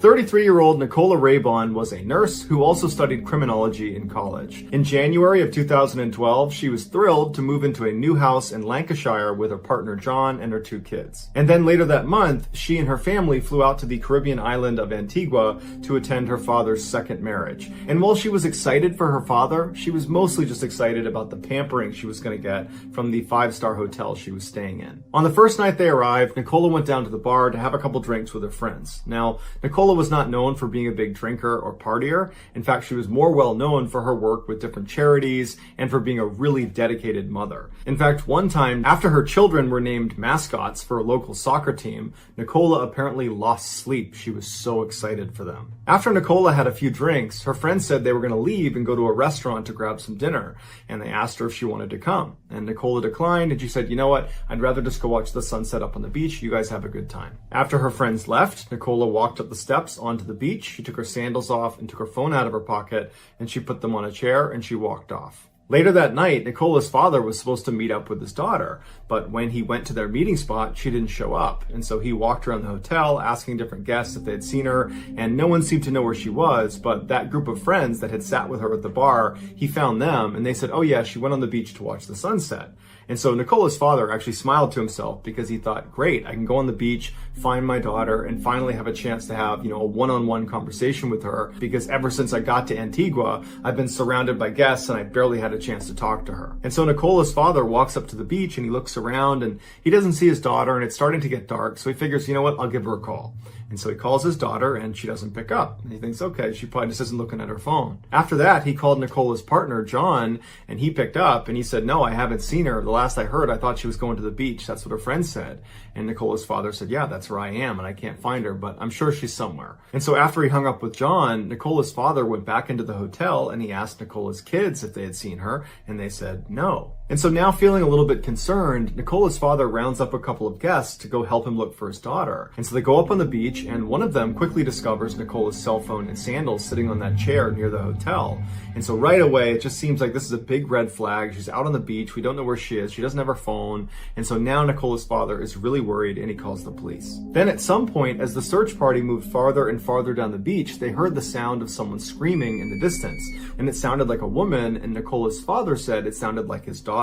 33-year-old Nicola Raybon was a nurse who also studied criminology in college. In January of 2012, she was thrilled to move into a new house in Lancashire with her partner John and her 2 kids. And then later that month, she and her family flew out to the Caribbean island of Antigua to attend her father's second marriage. And while she was excited for her father, she was mostly just excited about the pampering she was going to get from the 5-star hotel she was staying in. On the first night they arrived, Nicola went down to the bar to have a couple drinks with her friends. Now, Nicola was not known for being a big drinker or partier. In fact, she was more well known for her work with different charities and for being a really dedicated mother. In fact, one time, after her children were named mascots for a local soccer team, Nicola apparently lost sleep. She was so excited for them. After Nicola had a few drinks, her friends said they were going to leave and go to a restaurant to grab some dinner, and they asked her if she wanted to come. And Nicola declined, and she said, you know what, I'd rather just go watch the sunset up on the beach. You guys have a good time. After her friends left, Nicola walked up the steps onto the beach. She took her sandals off and took her phone out of her pocket, and she put them on a chair and she walked off. Later that night, Nicola's father was supposed to meet up with his daughter, but when he went to their meeting spot, she didn't show up. And so he walked around the hotel asking different guests if they had seen her, and no one seemed to know where she was, but that group of friends that had sat with her at the bar, he found them, and they said, oh yeah, she went on the beach to watch the sunset. And so Nicola's father actually smiled to himself because he thought, great, I can go on the beach, find my daughter, and finally have a chance to have, a one-on-one conversation with her, because ever since I got to Antigua, I've been surrounded by guests and I barely had a chance to talk to her. And so Nicola's father walks up to the beach and he looks around and he doesn't see his daughter, and it's starting to get dark, so he figures, you know what, I'll give her a call. And so he calls his daughter and she doesn't pick up. And he thinks, okay, she probably just isn't looking at her phone. After that, he called Nicola's partner, John, and he picked up and he said, no, I haven't seen her. The last I heard, I thought she was going to the beach. That's what her friend said. And Nicola's father said, yeah, that's where I am and I can't find her, but I'm sure she's somewhere. And so after he hung up with John, Nicola's father went back into the hotel and he asked Nicola's kids if they had seen her, and they said no. And so now, feeling a little bit concerned, Nicola's father rounds up a couple of guests to go help him look for his daughter. And so they go up on the beach, and one of them quickly discovers Nicola's cell phone and sandals sitting on that chair near the hotel. And so right away, it just seems like this is a big red flag. She's out on the beach. We don't know where she is. She doesn't have her phone. And so now Nicola's father is really worried, and he calls the police. Then at some point, as the search party moved farther and farther down the beach, they heard the sound of someone screaming in the distance. And it sounded like a woman, and Nicola's father said it sounded like his daughter.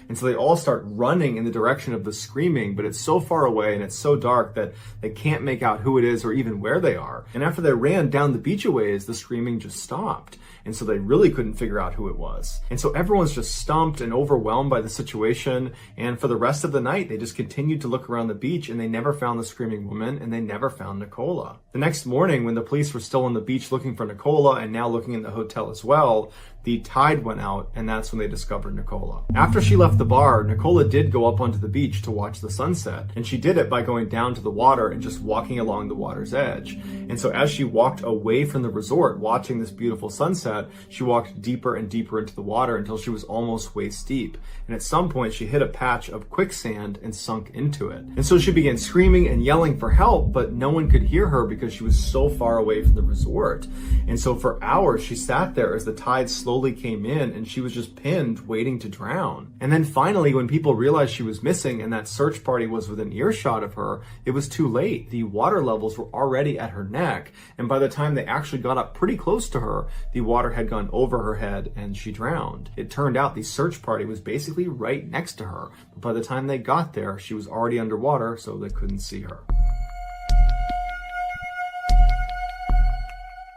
And so they all start running in the direction of the screaming, but it's so far away and it's so dark that they can't make out who it is or even where they are. And after they ran down the beach a ways, the screaming just stopped. And so they really couldn't figure out who it was. And so everyone's just stumped and overwhelmed by the situation. And for the rest of the night, they just continued to look around the beach, and they never found the screaming woman, and they never found Nicola. The next morning, when the police were still on the beach looking for Nicola and now looking in the hotel as well, the tide went out, and that's when they discovered Nicola. After she left the bar, Nicola did go up onto the beach to watch the sunset, and she did it by going down to the water and just walking along the water's edge. And so as she walked away from the resort, watching this beautiful sunset, she walked deeper and deeper into the water until she was almost waist deep. And at some point, she hit a patch of quicksand and sunk into it. And so she began screaming and yelling for help, but no one could hear her because she was so far away from the resort. And so for hours, she sat there as the tide slowly came in, and she was just pinned, waiting to drown. And then finally, when people realized she was missing and that search party was within earshot of her, it was too late. The water levels were already at her neck, and by the time they actually got up pretty close to her, the water had gone over her head and she drowned. It turned out the search party was basically right next to her, but by the time they got there, she was already underwater, so they couldn't see her.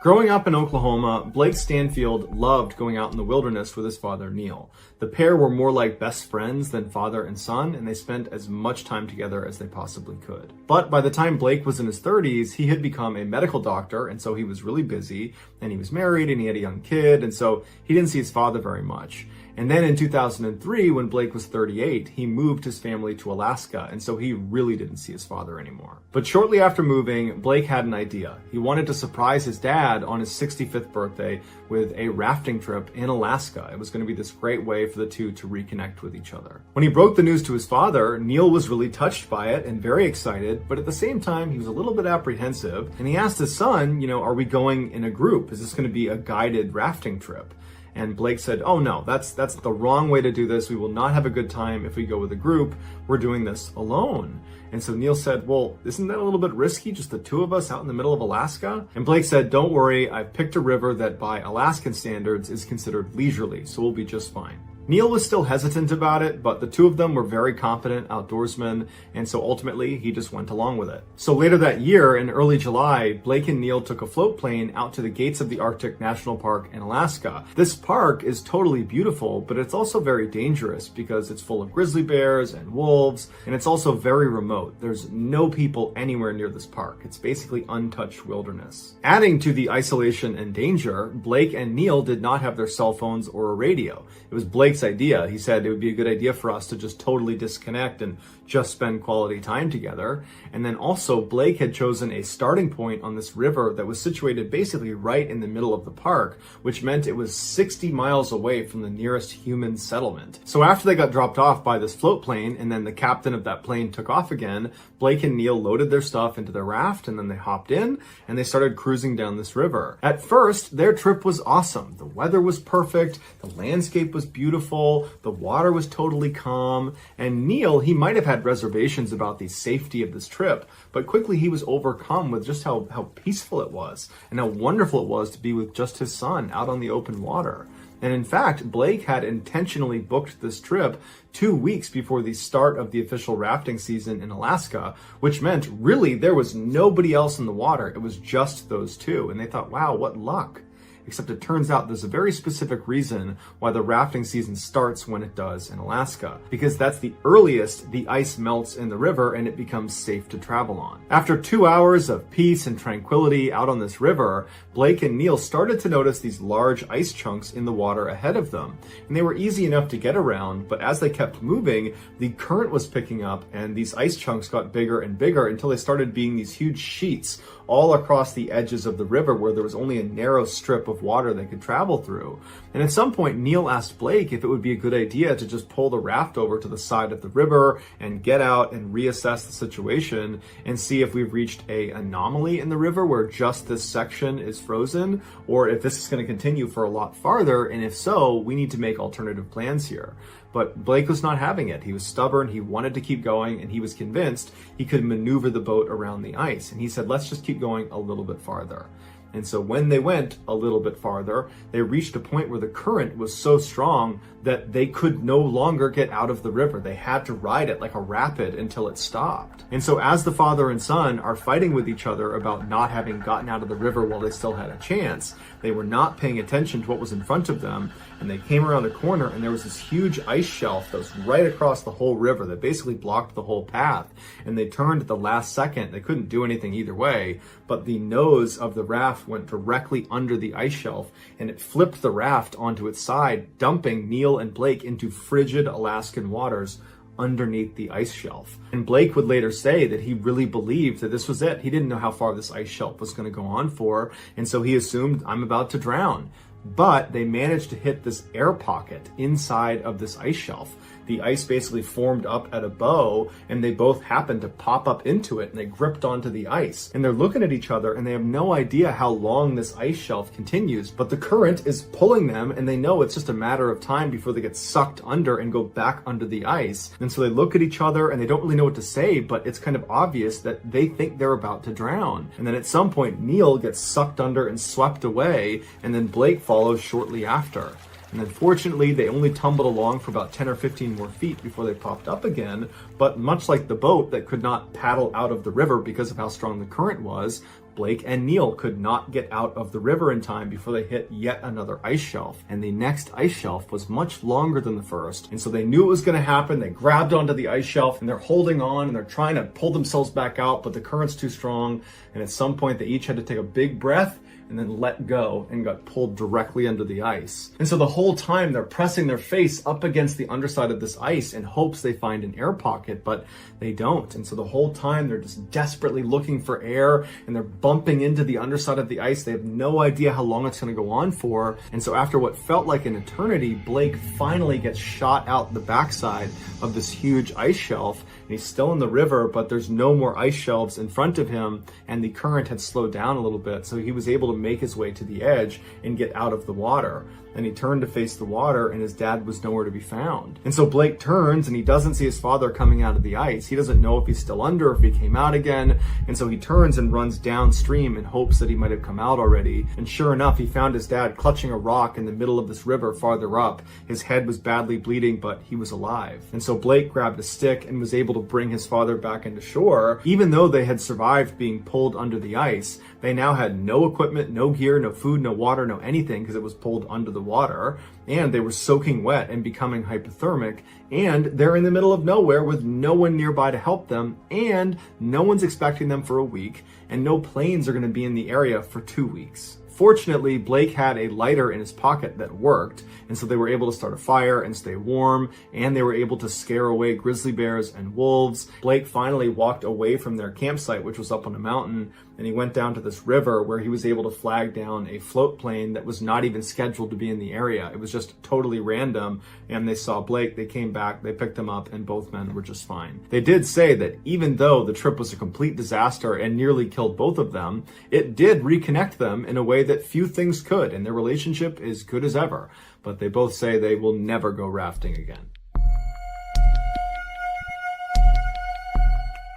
Growing up in Oklahoma, Blake Stanfield loved going out in the wilderness with his father, Neil. The pair were more like best friends than father and son, and they spent as much time together as they possibly could. But by the time Blake was in his 30s, he had become a medical doctor, and so he was really busy, and he was married, and he had a young kid, and so he didn't see his father very much. And then in 2003, when Blake was 38, he moved his family to Alaska, and so he really didn't see his father anymore. But shortly after moving, Blake had an idea. He wanted to surprise his dad on his 65th birthday with a rafting trip in Alaska. It was going to be this great way for the two to reconnect with each other. When he broke the news to his father, Neil was really touched by it and very excited, but at the same time, he was a little bit apprehensive, and he asked his son, are we going in a group? Is this going to be a guided rafting trip? And Blake said, oh no, that's the wrong way to do this. We will not have a good time if we go with a group. We're doing this alone. And so Neil said, well, isn't that a little bit risky, just the two of us out in the middle of Alaska? And Blake said, don't worry, I've picked a river that by Alaskan standards is considered leisurely, so we'll be just fine. Neil was still hesitant about it, but the two of them were very competent outdoorsmen, and so ultimately he just went along with it. So later that year, in early July, Blake and Neil took a float plane out to the gates of the Arctic National Park in Alaska. This park is totally beautiful, but it's also very dangerous because it's full of grizzly bears and wolves, and it's also very remote. There's no people anywhere near this park. It's basically untouched wilderness. Adding to the isolation and danger, Blake and Neil did not have their cell phones or a radio. It was Blake's idea. He said it would be a good idea for us to just totally disconnect and just spend quality time together. And then also Blake had chosen a starting point on this river that was situated basically right in the middle of the park, which meant it was 60 miles away from the nearest human settlement. So after they got dropped off by this float plane and then the captain of that plane took off again, Blake and Neil loaded their stuff into their raft and then they hopped in and they started cruising down this river. At first, their trip was awesome. The weather was perfect, the landscape was beautiful, the water was totally calm, and Neil, he might have had reservations about the safety of this trip, but quickly he was overcome with just how peaceful it was and how wonderful it was to be with just his son out on the open water. And in fact, Blake had intentionally booked this trip 2 weeks before the start of the official rafting season in Alaska, which meant really there was nobody else in the water. It was just those two. And they thought, wow, what luck. Except it turns out there's a very specific reason why the rafting season starts when it does in Alaska, because that's the earliest the ice melts in the river and it becomes safe to travel on. After 2 hours of peace and tranquility out on this river, Blake and Neil started to notice these large ice chunks in the water ahead of them. And they were easy enough to get around, but as they kept moving, the current was picking up and these ice chunks got bigger and bigger until they started being these huge sheets all across the edges of the river where there was only a narrow strip of water they could travel through. And at some point, Neil asked Blake if it would be a good idea to just pull the raft over to the side of the river and get out and reassess the situation and see if we've reached an anomaly in the river where just this section is frozen, or if this is going to continue for a lot farther, and if so, we need to make alternative plans here. But Blake was not having it. He was stubborn, he wanted to keep going, and he was convinced he could maneuver the boat around the ice. And he said, let's just keep going a little bit farther. And so when they went a little bit farther, they reached a point where the current was so strong that they could no longer get out of the river. They had to ride it like a rapid until it stopped. And so as the father and son are fighting with each other about not having gotten out of the river while they still had a chance, they were not paying attention to what was in front of them, and they came around a corner and there was this huge ice shelf that was right across the whole river that basically blocked the whole path. And they turned at the last second. They couldn't do anything either way, but the nose of the raft went directly under the ice shelf and it flipped the raft onto its side, dumping Neil and Blake into frigid Alaskan waters underneath the ice shelf. And Blake would later say that he really believed that this was it. He didn't know how far this ice shelf was going to go on for, and so he assumed, I'm about to drown. But they managed to hit this air pocket inside of this ice shelf. The ice basically formed up at a bow and they both happened to pop up into it and they gripped onto the ice. And they're looking at each other and they have no idea how long this ice shelf continues, but the current is pulling them and they know it's just a matter of time before they get sucked under and go back under the ice. And so they look at each other and they don't really know what to say, but it's kind of obvious that they think they're about to drown. And then at some point, Neil gets sucked under and swept away, and then Blake follows shortly after. And then fortunately, they only tumbled along for about 10 or 15 more feet before they popped up again. But much like the boat that could not paddle out of the river because of how strong the current was, Blake and Neil could not get out of the river in time before they hit yet another ice shelf. And the next ice shelf was much longer than the first. And so they knew it was going to happen. They grabbed onto the ice shelf and they're holding on and they're trying to pull themselves back out, but the current's too strong. And at some point, they each had to take a big breath and then let go and got pulled directly under the ice. And so the whole time they're pressing their face up against the underside of this ice in hopes they find an air pocket, but they don't. And so the whole time they're just desperately looking for air and they're bumping into the underside of the ice. They have no idea how long it's going to go on for. And so after what felt like an eternity, Blake finally gets shot out the backside of this huge ice shelf and he's still in the river, but there's no more ice shelves in front of him, and the current had slowed down a little bit, so he was able to make his way to the edge and get out of the water. And he turned to face the water, and his dad was nowhere to be found. And so Blake turns, and he doesn't see his father coming out of the ice. He doesn't know if he's still under, if he came out again. And so he turns and runs downstream in hopes that he might have come out already. And sure enough, he found his dad clutching a rock in the middle of this river farther up. His head was badly bleeding, but he was alive. And so Blake grabbed a stick and was able to bring his father back into shore. Even though they had survived being pulled under the ice, they now had no equipment, no gear, no food, no water, no anything, because it was pulled under the water, and they were soaking wet and becoming hypothermic, and they're in the middle of nowhere with no one nearby to help them, and no one's expecting them for a week, and no planes are going to be in the area for 2 weeks. Fortunately, Blake had a lighter in his pocket that worked, and so they were able to start a fire and stay warm, and they were able to scare away grizzly bears and wolves. Blake finally walked away from their campsite, which was up on a mountain, and he went down to this river where he was able to flag down a float plane that was not even scheduled to be in the area. It was just totally random, and they saw Blake, they came back, they picked him up, and both men were just fine. They did say that even though the trip was a complete disaster and nearly killed both of them, it did reconnect them in a way that few things could, and their relationship is good as ever. But they both say they will never go rafting again.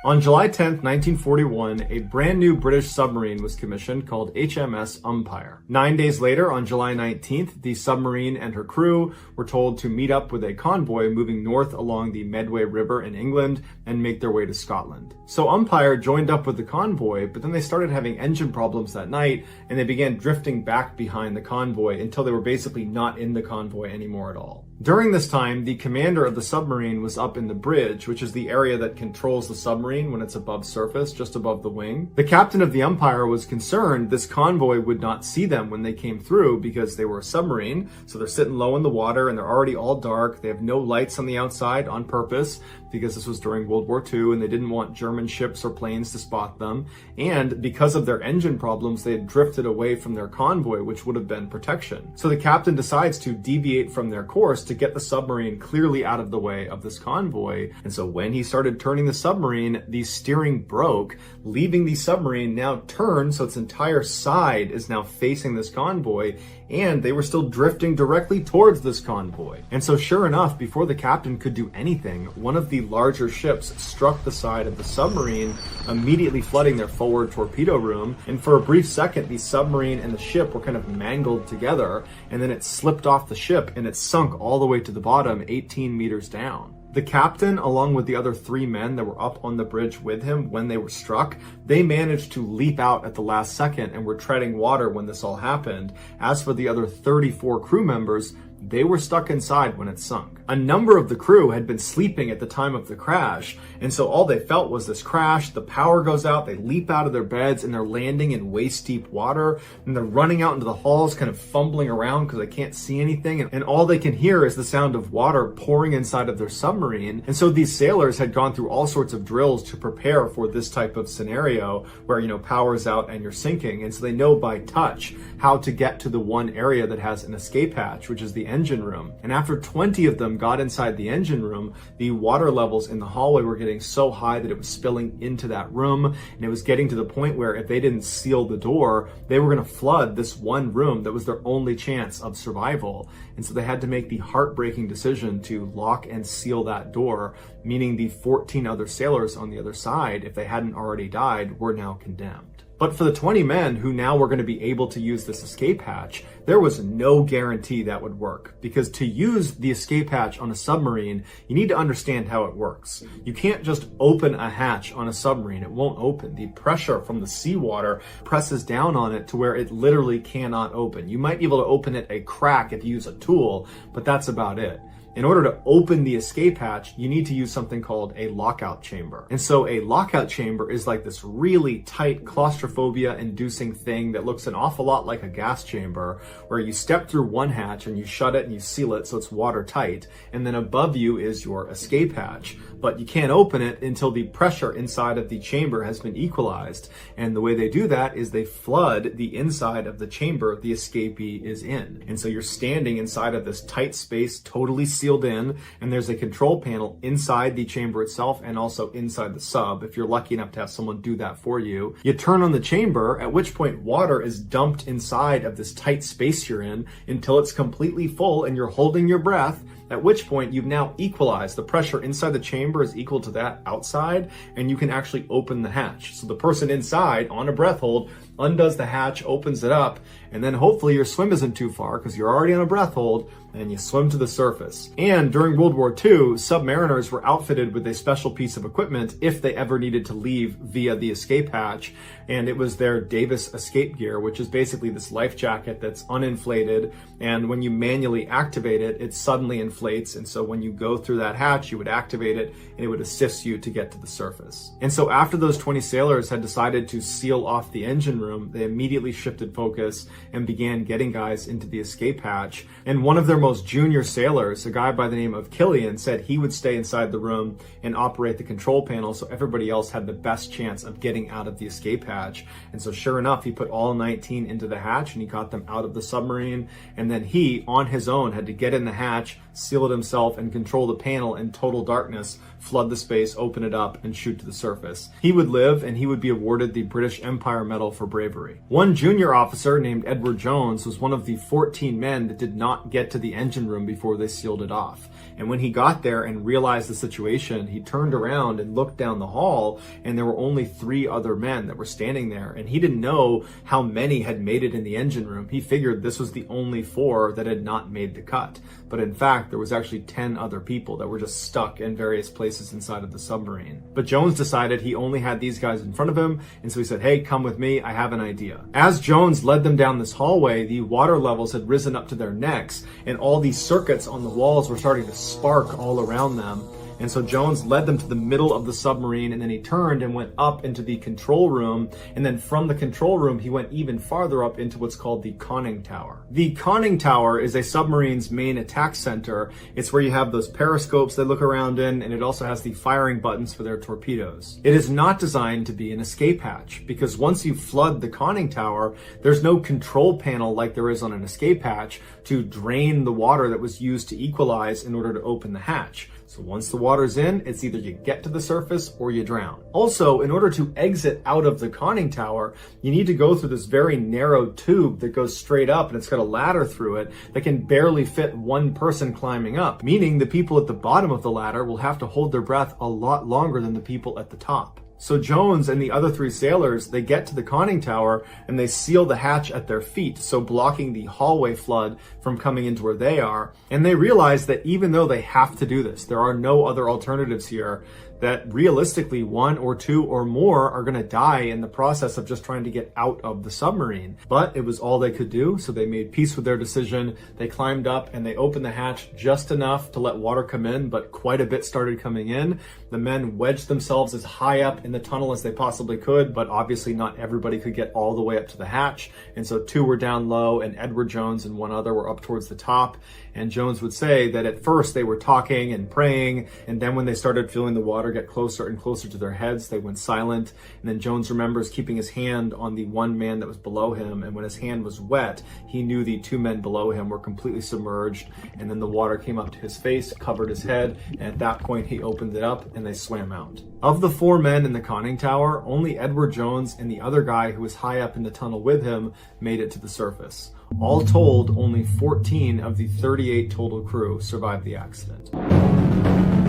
On July 10th, 1941, a brand new British submarine was commissioned called HMS Umpire. 9 days later, on July 19th, the submarine and her crew were told to meet up with a convoy moving north along the Medway River in England and make their way to Scotland. So Umpire joined up with the convoy, but then they started having engine problems that night, and they began drifting back behind the convoy until they were basically not in the convoy anymore at all. During this time, the commander of the submarine was up in the bridge, which is the area that controls the submarine when it's above surface, just above the wing. The captain of the Umpire was concerned this convoy would not see them when they came through because they were a submarine, so they're sitting low in the water and they're already all dark. They have no lights on the outside on purpose because this was during World War II and they didn't want German ships or planes to spot them. And because of their engine problems, they had drifted away from their convoy, which would have been protection. So the captain decides to deviate from their course to get the submarine clearly out of the way of this convoy. And so when he started turning the submarine, the steering broke, leaving the submarine now turned so its entire side is now facing this convoy, and they were still drifting directly towards this convoy. And so sure enough, before the captain could do anything, one of the larger ships struck the side of the submarine, immediately flooding their forward torpedo room. And for a brief second, the submarine and the ship were kind of mangled together, and then it slipped off the ship and it sunk all the way to the bottom, 18 meters down. The captain, along with the other 3 men that were up on the bridge with him when they were struck, they managed to leap out at the last second and were treading water when this all happened. As for the other 34 crew members, they were stuck inside when it sunk. A number of the crew had been sleeping at the time of the crash, and so all they felt was this crash, the power goes out, they leap out of their beds, and they're landing in waist-deep water, and they're running out into the halls kind of fumbling around because they can't see anything, and all they can hear is the sound of water pouring inside of their submarine. And so these sailors had gone through all sorts of drills to prepare for this type of scenario where, power's out and you're sinking, and so they know by touch how to get to the one area that has an escape hatch, which is the engine room. And after 20 of them got inside the engine room, the water levels in the hallway were getting so high that it was spilling into that room, and it was getting to the point where if they didn't seal the door, they were going to flood this one room that was their only chance of survival. And so they had to make the heartbreaking decision to lock and seal that door, meaning the 14 other sailors on the other side, if they hadn't already died, were now condemned. But for the 20 men who now were going to be able to use this escape hatch, there was no guarantee that would work. Because to use the escape hatch on a submarine, you need to understand how it works. You can't just open a hatch on a submarine. It won't open. The pressure from the seawater presses down on it to where it literally cannot open. You might be able to open it a crack if you use a tool, but that's about it. In order to open the escape hatch, you need to use something called a lockout chamber. And so a lockout chamber is like this really tight claustrophobia-inducing thing that looks an awful lot like a gas chamber, where you step through one hatch and you shut it and you seal it so it's watertight, and then above you is your escape hatch. but you can't open it until the pressure inside of the chamber has been equalized. And the way they do that is they flood the inside of the chamber the escapee is in. And so you're standing inside of this tight space, totally sealed in, and there's a control panel inside the chamber itself and also inside the sub, if you're lucky enough to have someone do that for you. You turn on the chamber, at which point water is dumped inside of this tight space you're in until it's completely full and you're holding your breath, at which point you've now equalized. The pressure inside the chamber is equal to that outside, and you can actually open the hatch. So the person inside on a breath hold undoes the hatch, opens it up, and then hopefully your swim isn't too far because you're already on a breath hold, and you swim to the surface. And during World War II, submariners were outfitted with a special piece of equipment if they ever needed to leave via the escape hatch, and it was their Davis escape gear, which is basically this life jacket that's uninflated, and when you manually activate it, it suddenly inflates, and so when you go through that hatch, you would activate it, and it would assist you to get to the surface. And so after those 20 sailors had decided to seal off the engine room, they immediately shifted focus and began getting guys into the escape hatch. And one of their most junior sailors, a guy by the name of Killian, said he would stay inside the room and operate the control panel so everybody else had the best chance of getting out of the escape hatch. And so sure enough, he put all 19 into the hatch and he got them out of the submarine. And then he, on his own, had to get in the hatch, seal it himself, and control the panel in total darkness, flood the space, open it up, and shoot to the surface. He would live, and he would be awarded the British Empire Medal for bravery. One junior officer named Edward Jones was one of the 14 men that did not get to the engine room before they sealed it off. And when he got there and realized the situation, he turned around and looked down the hall, and there were only 3 other men that were standing there. And he didn't know how many had made it in the engine room. He figured this was the only 4 that had not made the cut. But in fact, there was actually 10 other people that were just stuck in various places inside of the submarine. But Jones decided he only had these guys in front of him, and so he said, "Hey, come with me, I have an idea." As Jones led them down this hallway, the water levels had risen up to their necks, and all these circuits on the walls were starting to spark all around them. And so Jones led them to the middle of the submarine, and then he turned and went up into the control room. And then from the control room, he went even farther up into what's called the conning tower. The conning tower is a submarine's main attack center. It's where you have those periscopes they look around in, and it also has the firing buttons for their torpedoes. It is not designed to be an escape hatch, because once you flood the conning tower, there's no control panel like there is on an escape hatch to drain the water that was used to equalize in order to open the hatch. So once the water's in, it's either you get to the surface or you drown. Also, in order to exit out of the conning tower, you need to go through this very narrow tube that goes straight up, and it's got a ladder through it that can barely fit one person climbing up, meaning the people at the bottom of the ladder will have to hold their breath a lot longer than the people at the top. So Jones and the other 3 sailors, they get to the conning tower and they seal the hatch at their feet, so blocking the hallway flood from coming into where they are. And they realize that even though they have to do this, there are no other alternatives here, that realistically 1 or 2 or more are going to die in the process of just trying to get out of the submarine. But it was all they could do, so they made peace with their decision. They climbed up and they opened the hatch just enough to let water come in, but quite a bit started coming in. The men wedged themselves as high up in the tunnel as they possibly could, but obviously not everybody could get all the way up to the hatch. And so 2 were down low, and Edward Jones and 1 other were up towards the top. And Jones would say that at first they were talking and praying, and then when they started feeling the water get closer and closer to their heads, they went silent. And then Jones remembers keeping his hand on the 1 man that was below him, and when his hand was wet, he knew the 2 men below him were completely submerged. And then the water came up to his face, covered his head, and at that point he opened it up and they swam out. Of the 4 men in the conning tower, only Edward Jones and the other guy who was high up in the tunnel with him made it to the surface. All told, only 14 of the 38 total crew survived the accident.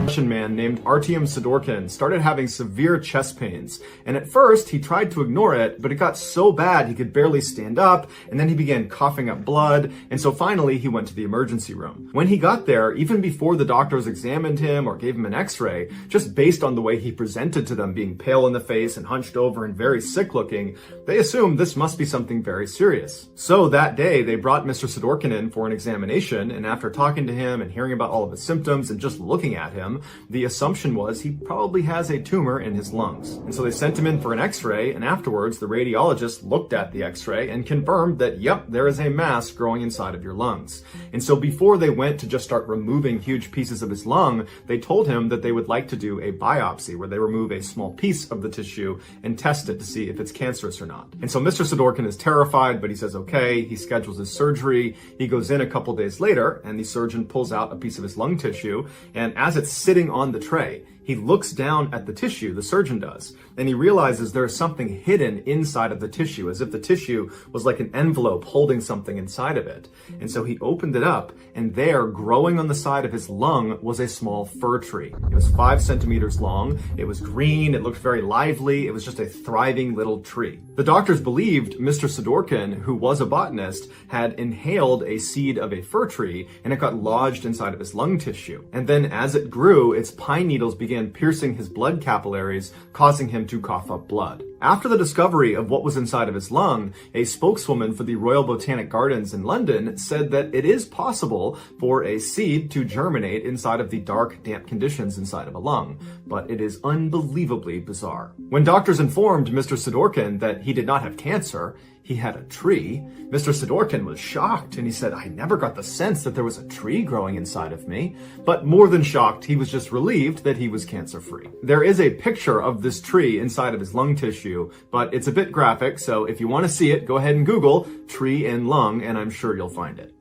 Russian man named Artyom Sidorkin started having severe chest pains, and at first he tried to ignore it, but it got so bad he could barely stand up, and then he began coughing up blood, and so finally he went to the emergency room. When he got there, even before the doctors examined him or gave him an x-ray, just based on the way he presented to them, being pale in the face and hunched over and very sick looking, they assumed this must be something very serious. So that day they brought Mr. Sidorkin in for an examination, and after talking to him and hearing about all of his symptoms and just looking at him, him, the assumption was he probably has a tumor in his lungs. And so they sent him in for an x-ray, and afterwards the radiologist looked at the x-ray and confirmed that, yep, there is a mass growing inside of your lungs. And so before they went to just start removing huge pieces of his lung, they told him that they would like to do a biopsy where they remove a small piece of the tissue and test it to see if it's cancerous or not. And so Mr. Sidorkin is terrified, but he says okay. He schedules his surgery. He goes in a couple days later, and the surgeon pulls out a piece of his lung tissue, and as it's sitting on the tray, he looks down at the tissue, the surgeon does, and he realizes there's something hidden inside of the tissue, as if the tissue was like an envelope holding something inside of it. And so he opened it up, and there, growing on the side of his lung, was a small fir tree. It was 5 centimeters long, it was green, it looked very lively, it was just a thriving little tree. The doctors believed Mr. Sidorkin, who was a botanist, had inhaled a seed of a fir tree, and it got lodged inside of his lung tissue. And then as it grew, its pine needles began piercing his blood capillaries, causing him to cough up blood. After the discovery of what was inside of his lung, a spokeswoman for the Royal Botanic Gardens in London said that it is possible for a seed to germinate inside of the dark, damp conditions inside of a lung, but it is unbelievably bizarre. When doctors informed Mr. Sidorkin that he did not have cancer, he had a tree, Mr. Sidorkin was shocked, and he said, I never got the sense that there was a tree growing inside of me. But more than shocked, he was just relieved that he was cancer-free. There is a picture of this tree inside of his lung tissue, but it's a bit graphic, so if you want to see it, go ahead and Google tree in lung, and I'm sure you'll find it.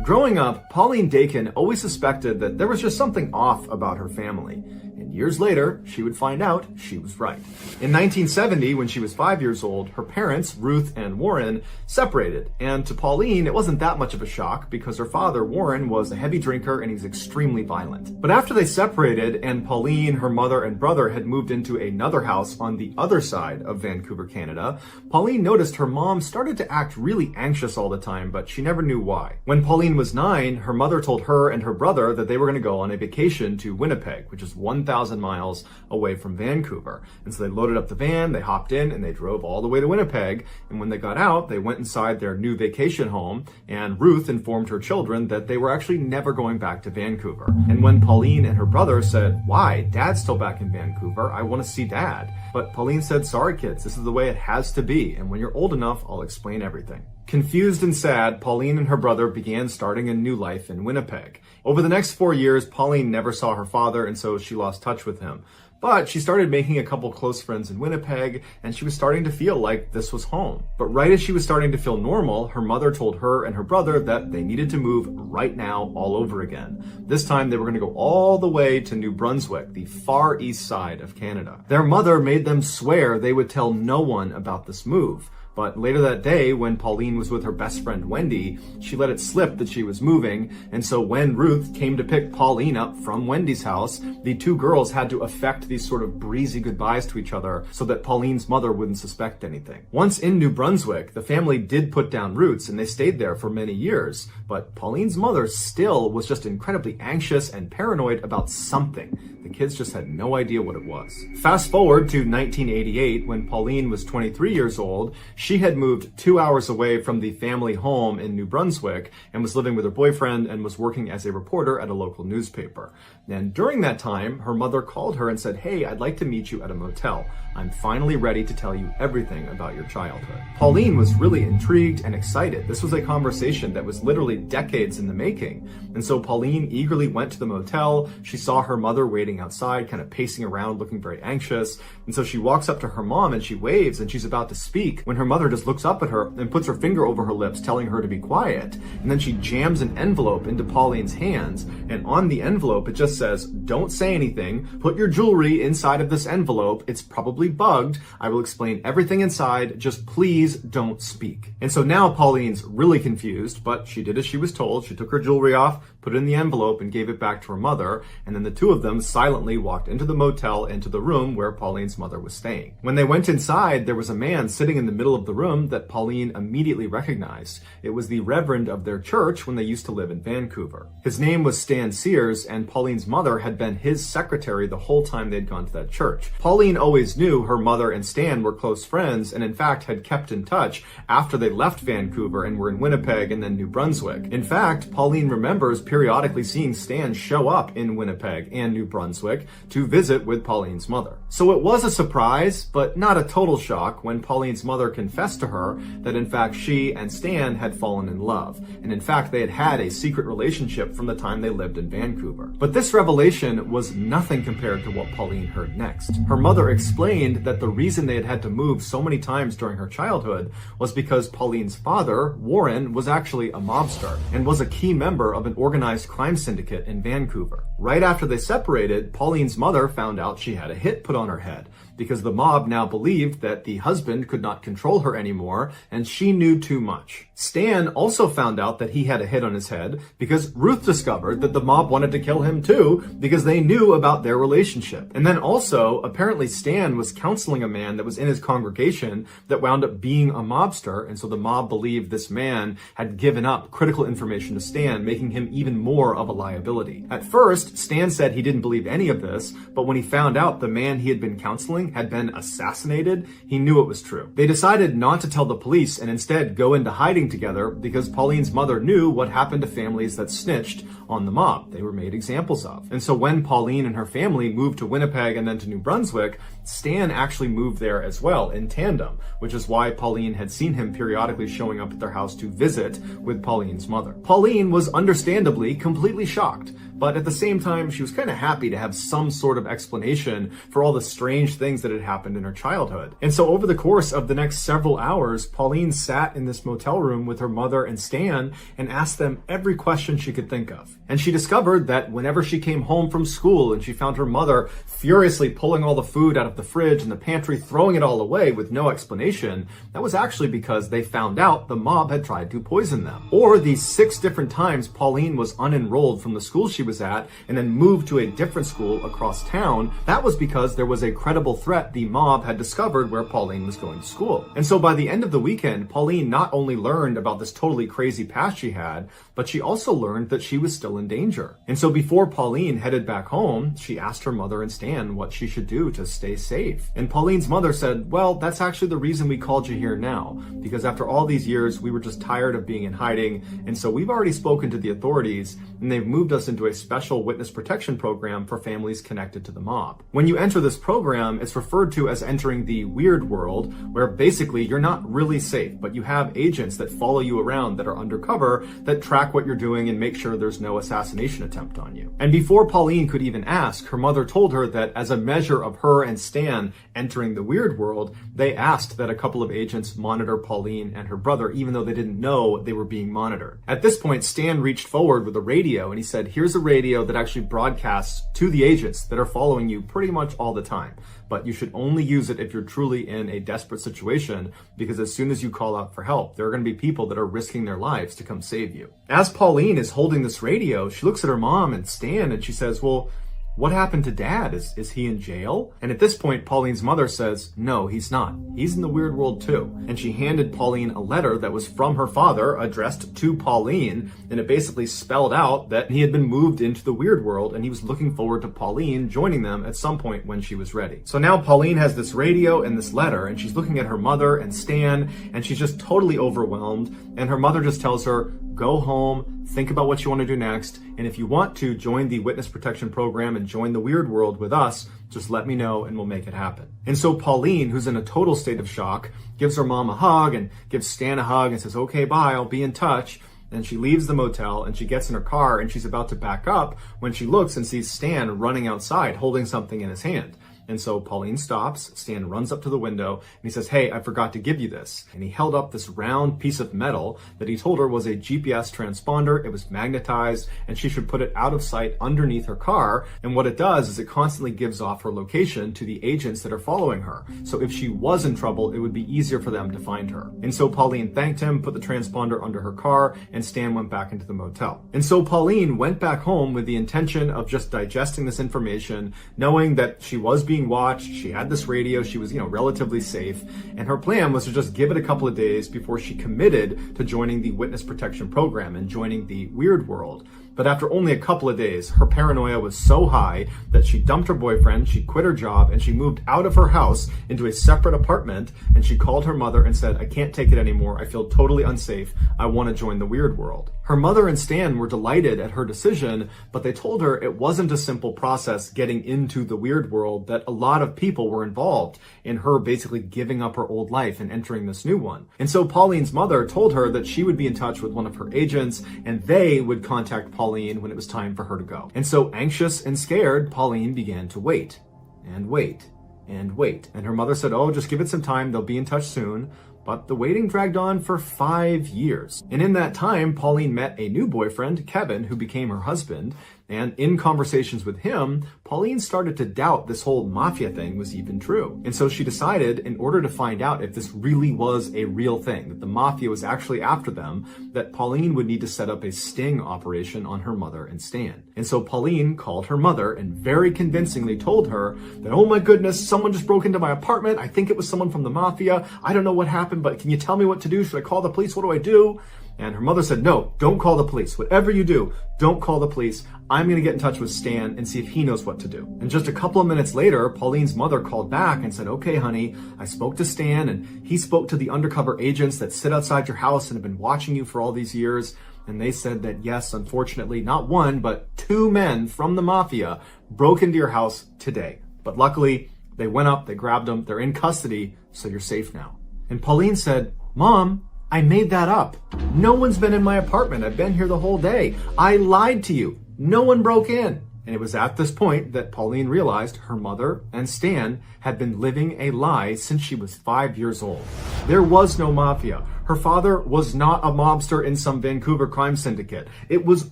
Growing up, Pauline Dakin always suspected that there was just something off about her family. And years later, she would find out she was right. In 1970, when she was 5 years old, her parents, Ruth and Warren, separated. And to Pauline, it wasn't that much of a shock because her father, Warren, was a heavy drinker and he was extremely violent. But after they separated and Pauline, her mother, and brother had moved into another house on the other side of Vancouver, Canada, Pauline noticed her mom started to act really anxious all the time, but she never knew why. When Pauline was 9, her mother told her and her brother that they were going to go on a vacation to Winnipeg, which is 1,000 miles away from Vancouver. And so they loaded up the van, they hopped in, and they drove all the way to Winnipeg. And when they got out, they went inside their new vacation home, and Ruth informed her children that they were actually never going back to Vancouver. And when Pauline and her brother said, why? Dad's still back in Vancouver. I want to see Dad. But Pauline said, sorry kids, this is the way it has to be. And when you're old enough, I'll explain everything. Confused and sad, Pauline and her brother began starting a new life in Winnipeg. Over the next 4 years, Pauline never saw her father, and so she lost touch with him. But she started making a couple close friends in Winnipeg, and she was starting to feel like this was home. But right as she was starting to feel normal, her mother told her and her brother that they needed to move right now all over again. This time they were going to go all the way to New Brunswick, the far east side of Canada. Their mother made them swear they would tell no one about this move. But later that day, when Pauline was with her best friend Wendy, she let it slip that she was moving, and so when Ruth came to pick Pauline up from Wendy's house, the two girls had to affect these sort of breezy goodbyes to each other so that Pauline's mother wouldn't suspect anything. Once in New Brunswick, the family did put down roots, and they stayed there for many years, but Pauline's mother still was just incredibly anxious and paranoid about something. The kids just had no idea what it was. Fast forward to 1988, when Pauline was 23 years old, she had moved 2 hours away from the family home in New Brunswick and was living with her boyfriend and was working as a reporter at a local newspaper. And during that time, her mother called her and said, hey, I'd like to meet you at a motel. I'm finally ready to tell you everything about your childhood. Pauline was really intrigued and excited. This was a conversation that was literally decades in the making. And so Pauline eagerly went to the motel. She saw her mother waiting outside, kind of pacing around, looking very anxious. And so she walks up to her mom and she waves and she's about to speak when her mother just looks up at her and puts her finger over her lips, telling her to be quiet. And then she jams an envelope into Pauline's hands. And on the envelope, it just says, don't say anything. Put your jewelry inside of this envelope. It's probably bugged. I will explain everything inside. Just please don't speak. And so now Pauline's really confused, but she did as she was told. She took her jewelry off, put it in the envelope, and gave it back to her mother, and then the two of them silently walked into the motel, into the room where Pauline's mother was staying. When they went inside, there was a man sitting in the middle of the room that Pauline immediately recognized. It was the reverend of their church when they used to live in Vancouver. His name was Stan Sears, and Pauline's mother had been his secretary the whole time they'd gone to that church. Pauline always knew her mother and Stan were close friends, and in fact had kept in touch after they left Vancouver and were in Winnipeg and then New Brunswick. In fact, Pauline remembers periodically seeing Stan show up in Winnipeg and New Brunswick to visit with Pauline's mother. So it was a surprise, but not a total shock, when Pauline's mother confessed to her that in fact she and Stan had fallen in love, and in fact they had had a secret relationship from the time they lived in Vancouver. But this revelation was nothing compared to what Pauline heard next. Her mother explained that the reason they had had to move so many times during her childhood was because Pauline's father, Warren, was actually a mobster and was a key member of an organized crime syndicate in Vancouver. Right after they separated, Pauline's mother found out she had a hit put on her head because the mob now believed that the husband could not control her anymore and she knew too much. Stan also found out that he had a hit on his head because Ruth discovered that the mob wanted to kill him too because they knew about their relationship. And then also, apparently Stan was counseling a man that was in his congregation that wound up being a mobster, and so the mob believed this man had given up critical information to Stan, making him even more of a liability. At first, Stan said he didn't believe any of this, but when he found out the man he had been counseling had been assassinated, he knew it was true. They decided not to tell the police and instead go into hiding together because Pauline's mother knew what happened to families that snitched on the mob. They were made examples of. And so when Pauline and her family moved to Winnipeg and then to New Brunswick, Stan actually moved there as well in tandem, which is why Pauline had seen him periodically showing up at their house to visit with Pauline's mother. Pauline was understandably completely shocked, but at the same time, she was kind of happy to have some sort of explanation for all the strange things that had happened in her childhood. And so over the course of the next several hours, Pauline sat in this motel room with her mother and Stan and asked them every question she could think of. And she discovered that whenever she came home from school and she found her mother furiously pulling all the food out of the fridge and the pantry, throwing it all away with no explanation, that was actually because they found out the mob had tried to poison them. Or these 6 different times Pauline was unenrolled from the school she was at and then moved to a different school across town, that was because there was a credible threat the mob had discovered where Pauline was going to school. And so by the end of the weekend, Pauline not only learned about this totally crazy past she had, but she also learned that she was still in danger. And so before Pauline headed back home, she asked her mother and Stan what she should do to stay safe. And Pauline's mother said, well, that's actually the reason we called you here now, because after all these years, we were just tired of being in hiding, and so we've already spoken to the authorities, and they've moved us into a special witness protection program for families connected to the mob. When you enter this program, it's referred to as entering the weird world, where basically you're not really safe, but you have agents that follow you around that are undercover, that track what you're doing and make sure there's no assassination attempt on you. And before Pauline could even ask, her mother told her that as a measure of her and Stan entering the weird world, they asked that a couple of agents monitor Pauline and her brother, even though they didn't know they were being monitored. At this point, Stan reached forward with a radio and he said, here's a radio that actually broadcasts to the agents that are following you pretty much all the time. But you should only use it if you're truly in a desperate situation, because as soon as you call out for help, there are going to be people that are risking their lives to come save you. As Pauline is holding this radio, she looks at her mom and Stan and she says, well, what happened to Dad? Is he in jail? And at this point, Pauline's mother says, no, he's not. He's in the weird world too. And she handed Pauline a letter that was from her father addressed to Pauline. And it basically spelled out that he had been moved into the weird world and he was looking forward to Pauline joining them at some point when she was ready. So now Pauline has this radio and this letter and she's looking at her mother and Stan and she's just totally overwhelmed. And her mother just tells her, go home, think about what you want to do next, and if you want to join the witness protection program and join the weird world with us, just let me know and we'll make it happen. And so Pauline, who's in a total state of shock, gives her mom a hug and gives Stan a hug and says, okay, bye, I'll be in touch. And she leaves the motel and she gets in her car and she's about to back up when she looks and sees Stan running outside holding something in his hand. And so Pauline stops, Stan runs up to the window, and he says, "Hey, I forgot to give you this." And he held up this round piece of metal that he told her was a GPS transponder. It was magnetized, and she should put it out of sight underneath her car. And what it does is it constantly gives off her location to the agents that are following her. So if she was in trouble, it would be easier for them to find her. And so Pauline thanked him, put the transponder under her car, and Stan went back into the motel. And so Pauline went back home with the intention of just digesting this information, knowing that she was being watched, she had this radio, she was, relatively safe, and her plan was to just give it a couple of days before she committed to joining the witness protection program and joining the weird world. But after only a couple of days, her paranoia was so high that she dumped her boyfriend, she quit her job, and she moved out of her house into a separate apartment, and she called her mother and said, "I can't take it anymore. I feel totally unsafe. I want to join the weird world." Her mother and Stan were delighted at her decision, but they told her it wasn't a simple process getting into the weird world, that a lot of people were involved in her basically giving up her old life and entering this new one. And so Pauline's mother told her that she would be in touch with one of her agents, and they would contact Pauline when it was time for her to go. And so anxious and scared, Pauline began to wait and wait and wait. And her mother said, "Oh, just give it some time. They'll be in touch soon." But the waiting dragged on for 5 years. And in that time, Pauline met a new boyfriend, Kevin, who became her husband. And in conversations with him, Pauline started to doubt this whole mafia thing was even true. And so she decided, in order to find out if this really was a real thing, that the mafia was actually after them, that Pauline would need to set up a sting operation on her mother and Stan. And so Pauline called her mother and very convincingly told her that, "Oh my goodness, someone just broke into my apartment. I think it was someone from the mafia. I don't know what happened, but can you tell me what to do? Should I call the police? What do I do?" And her mother said, "No, don't call the police. Whatever you do, don't call the police. I'm going to get in touch with Stan and see if he knows what to do." And just a couple of minutes later, Pauline's mother called back and said, "Okay, honey, I spoke to Stan, and he spoke to the undercover agents that sit outside your house and have been watching you for all these years. And they said that, yes, unfortunately, not one, but 2 men from the mafia broke into your house today. But luckily, they went up, they grabbed them, they're in custody, so you're safe now." And Pauline said, "Mom, I made that up. No one's been in my apartment. I've been here the whole day. I lied to you. No one broke in." And it was at this point that Pauline realized her mother and Stan had been living a lie since she was 5 years old. There was no mafia. Her father was not a mobster in some Vancouver crime syndicate. It was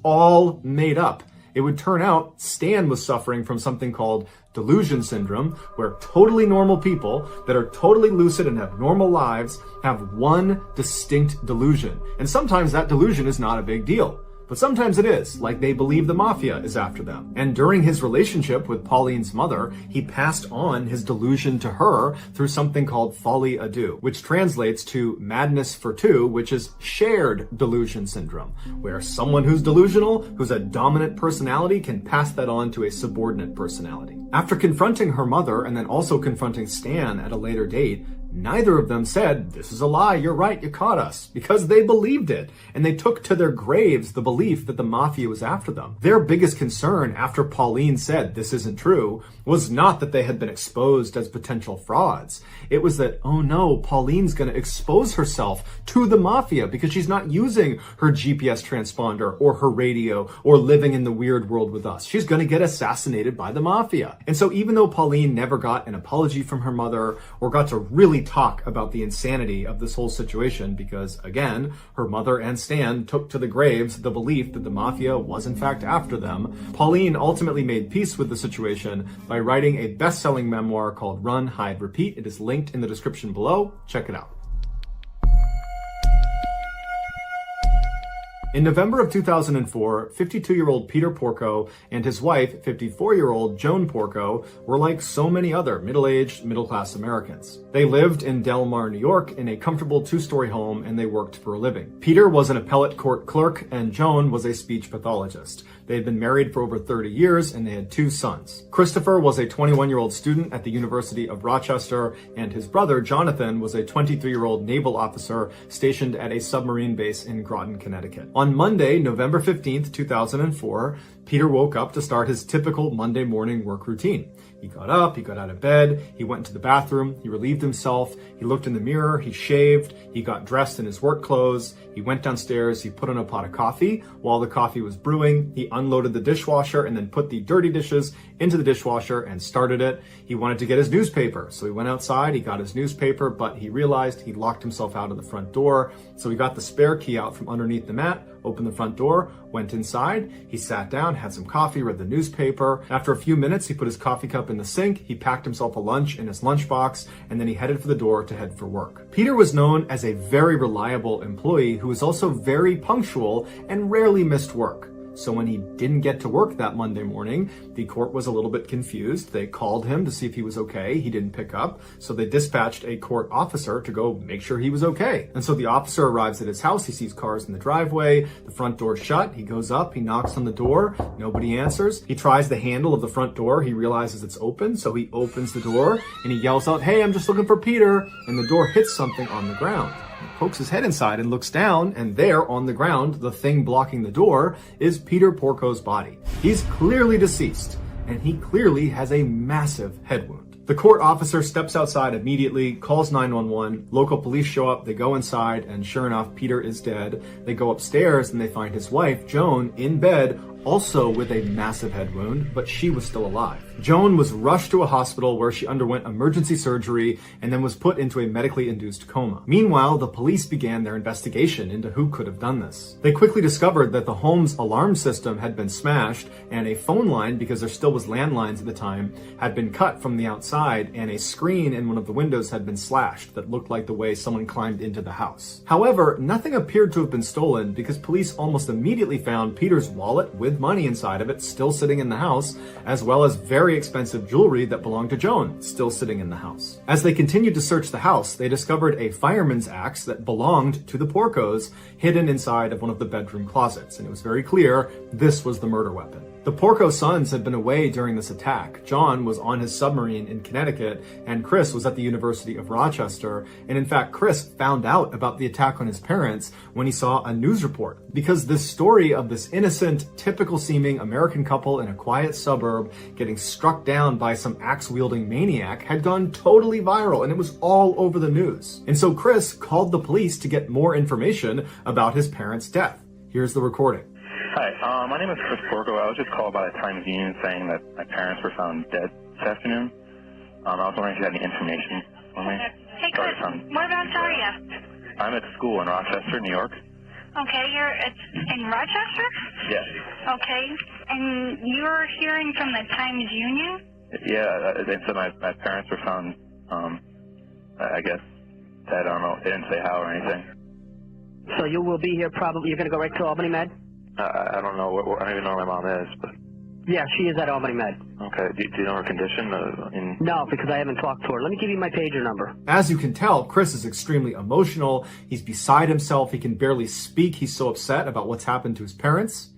all made up. It would turn out Stan was suffering from something called delusion syndrome, where totally normal people that are totally lucid and have normal lives have one distinct delusion. And sometimes that delusion is not a big deal. But sometimes it is, like they believe the mafia is after them. And during his relationship with Pauline's mother, he passed on his delusion to her through something called folie à deux, which translates to madness for two, which is shared delusion syndrome, where someone who's delusional, who's a dominant personality, can pass that on to a subordinate personality. After confronting her mother and then also confronting Stan at a later date, neither of them said, "This is a lie, you're right, you caught us," because they believed it, and they took to their graves the belief that the mafia was after them. Their biggest concern after Pauline said this isn't true was not that they had been exposed as potential frauds. It was that, oh no, Pauline's going to expose herself to the mafia because she's not using her GPS transponder or her radio or living in the weird world with us. She's going to get assassinated by the mafia. And so even though Pauline never got an apology from her mother or got to really talk about the insanity of this whole situation, because again, her mother and Stan took to the graves the belief that the mafia was in fact after them, Pauline ultimately made peace with the situation by writing a best-selling memoir called Run, Hide, Repeat. It is linked in the description below. Check it out. In November of 2004, 52-year-old Peter Porco and his wife, 54-year-old Joan Porco, were like so many other middle-aged, middle-class Americans. They lived in Del Mar, New York, in a comfortable 2-story home, and they worked for a living. Peter was an appellate court clerk, and Joan was a speech pathologist. They had been married for over 30 years, and they had 2 sons. Christopher was a 21-year-old student at the University of Rochester, and his brother, Jonathan, was a 23-year-old naval officer stationed at a submarine base in Groton, Connecticut. On Monday, November 15th, 2004, Peter woke up to start his typical Monday morning work routine. He got up, he got out of bed, he went into the bathroom, he relieved himself, he looked in the mirror, he shaved, he got dressed in his work clothes, he went downstairs, he put on a pot of coffee. While the coffee was brewing, he unloaded the dishwasher and then put the dirty dishes into the dishwasher and started it. He wanted to get his newspaper, so he went outside, he got his newspaper, but he realized he locked himself out of the front door. So he got the spare key out from underneath the mat, opened the front door, went inside, he sat down, had some coffee, read the newspaper. After a few minutes, he put his coffee cup in the sink, he packed himself a lunch in his lunchbox, and then he headed for the door to head for work. Peter was known as a very reliable employee who was also very punctual and rarely missed work. So when he didn't get to work that Monday morning, the court was a little bit confused. They called him to see if he was okay. He didn't pick up. So they dispatched a court officer to go make sure he was okay. And so the officer arrives at his house. He sees cars in the driveway. The front door's shut. He goes up. He knocks on the door. Nobody answers. He tries the handle of the front door. He realizes it's open. So he opens the door and he yells out, "Hey, I'm just looking for Peter." And the door hits something on the ground. He pokes his head inside and looks down, and there on the ground, the thing blocking the door, is Peter Porco's body. He's clearly deceased, and he clearly has a massive head wound. The court officer steps outside immediately, calls 911, local police show up, they go inside, and sure enough, Peter is dead. They go upstairs and they find his wife, Joan, in bed, also with a massive head wound, but she was still alive. Joan was rushed to a hospital where she underwent emergency surgery and then was put into a medically induced coma. Meanwhile, the police began their investigation into who could have done this. They quickly discovered that the home's alarm system had been smashed and a phone line, because there still was landlines at the time, had been cut from the outside, and a screen in one of the windows had been slashed that looked like the way someone climbed into the house. However, nothing appeared to have been stolen because police almost immediately found Peter's wallet with money inside of it still sitting in the house, as well as very expensive jewelry that belonged to Joan still sitting in the house. As they continued to search the house, they discovered a fireman's axe that belonged to the Porcos hidden inside of one of the bedroom closets, and it was very clear this was the murder weapon. The Porco sons had been away during this attack. John was on his submarine in Connecticut, and Chris was at the University of Rochester. And in fact, Chris found out about the attack on his parents when he saw a news report, because this story of this innocent, typical-seeming American couple in a quiet suburb getting struck down by some axe-wielding maniac had gone totally viral, and it was all over the news. And so Chris called the police to get more information about his parents' death. Here's the recording. Hi, my name is Chris Porco. I was just called by the Times-Union saying that my parents were found dead this afternoon. I was wondering if you had any information for me. Hey, Chris, whereabouts are you? I'm at school in Rochester, New York. Okay, you're in Rochester? Yes. Okay, and you're hearing from the Times-Union? Yeah, they said my parents were found, I guess, dead. I don't know. They didn't say how or anything. So you will be here probably, you're going to go right to Albany Med? I don't know. I don't even know where my mom is, but... Yeah, she is at Albany Med. Okay. Do you know her condition? No, because I haven't talked to her. Let me give you my pager number. As you can tell, Chris is extremely emotional. He's beside himself. He can barely speak. He's so upset about what's happened to his parents.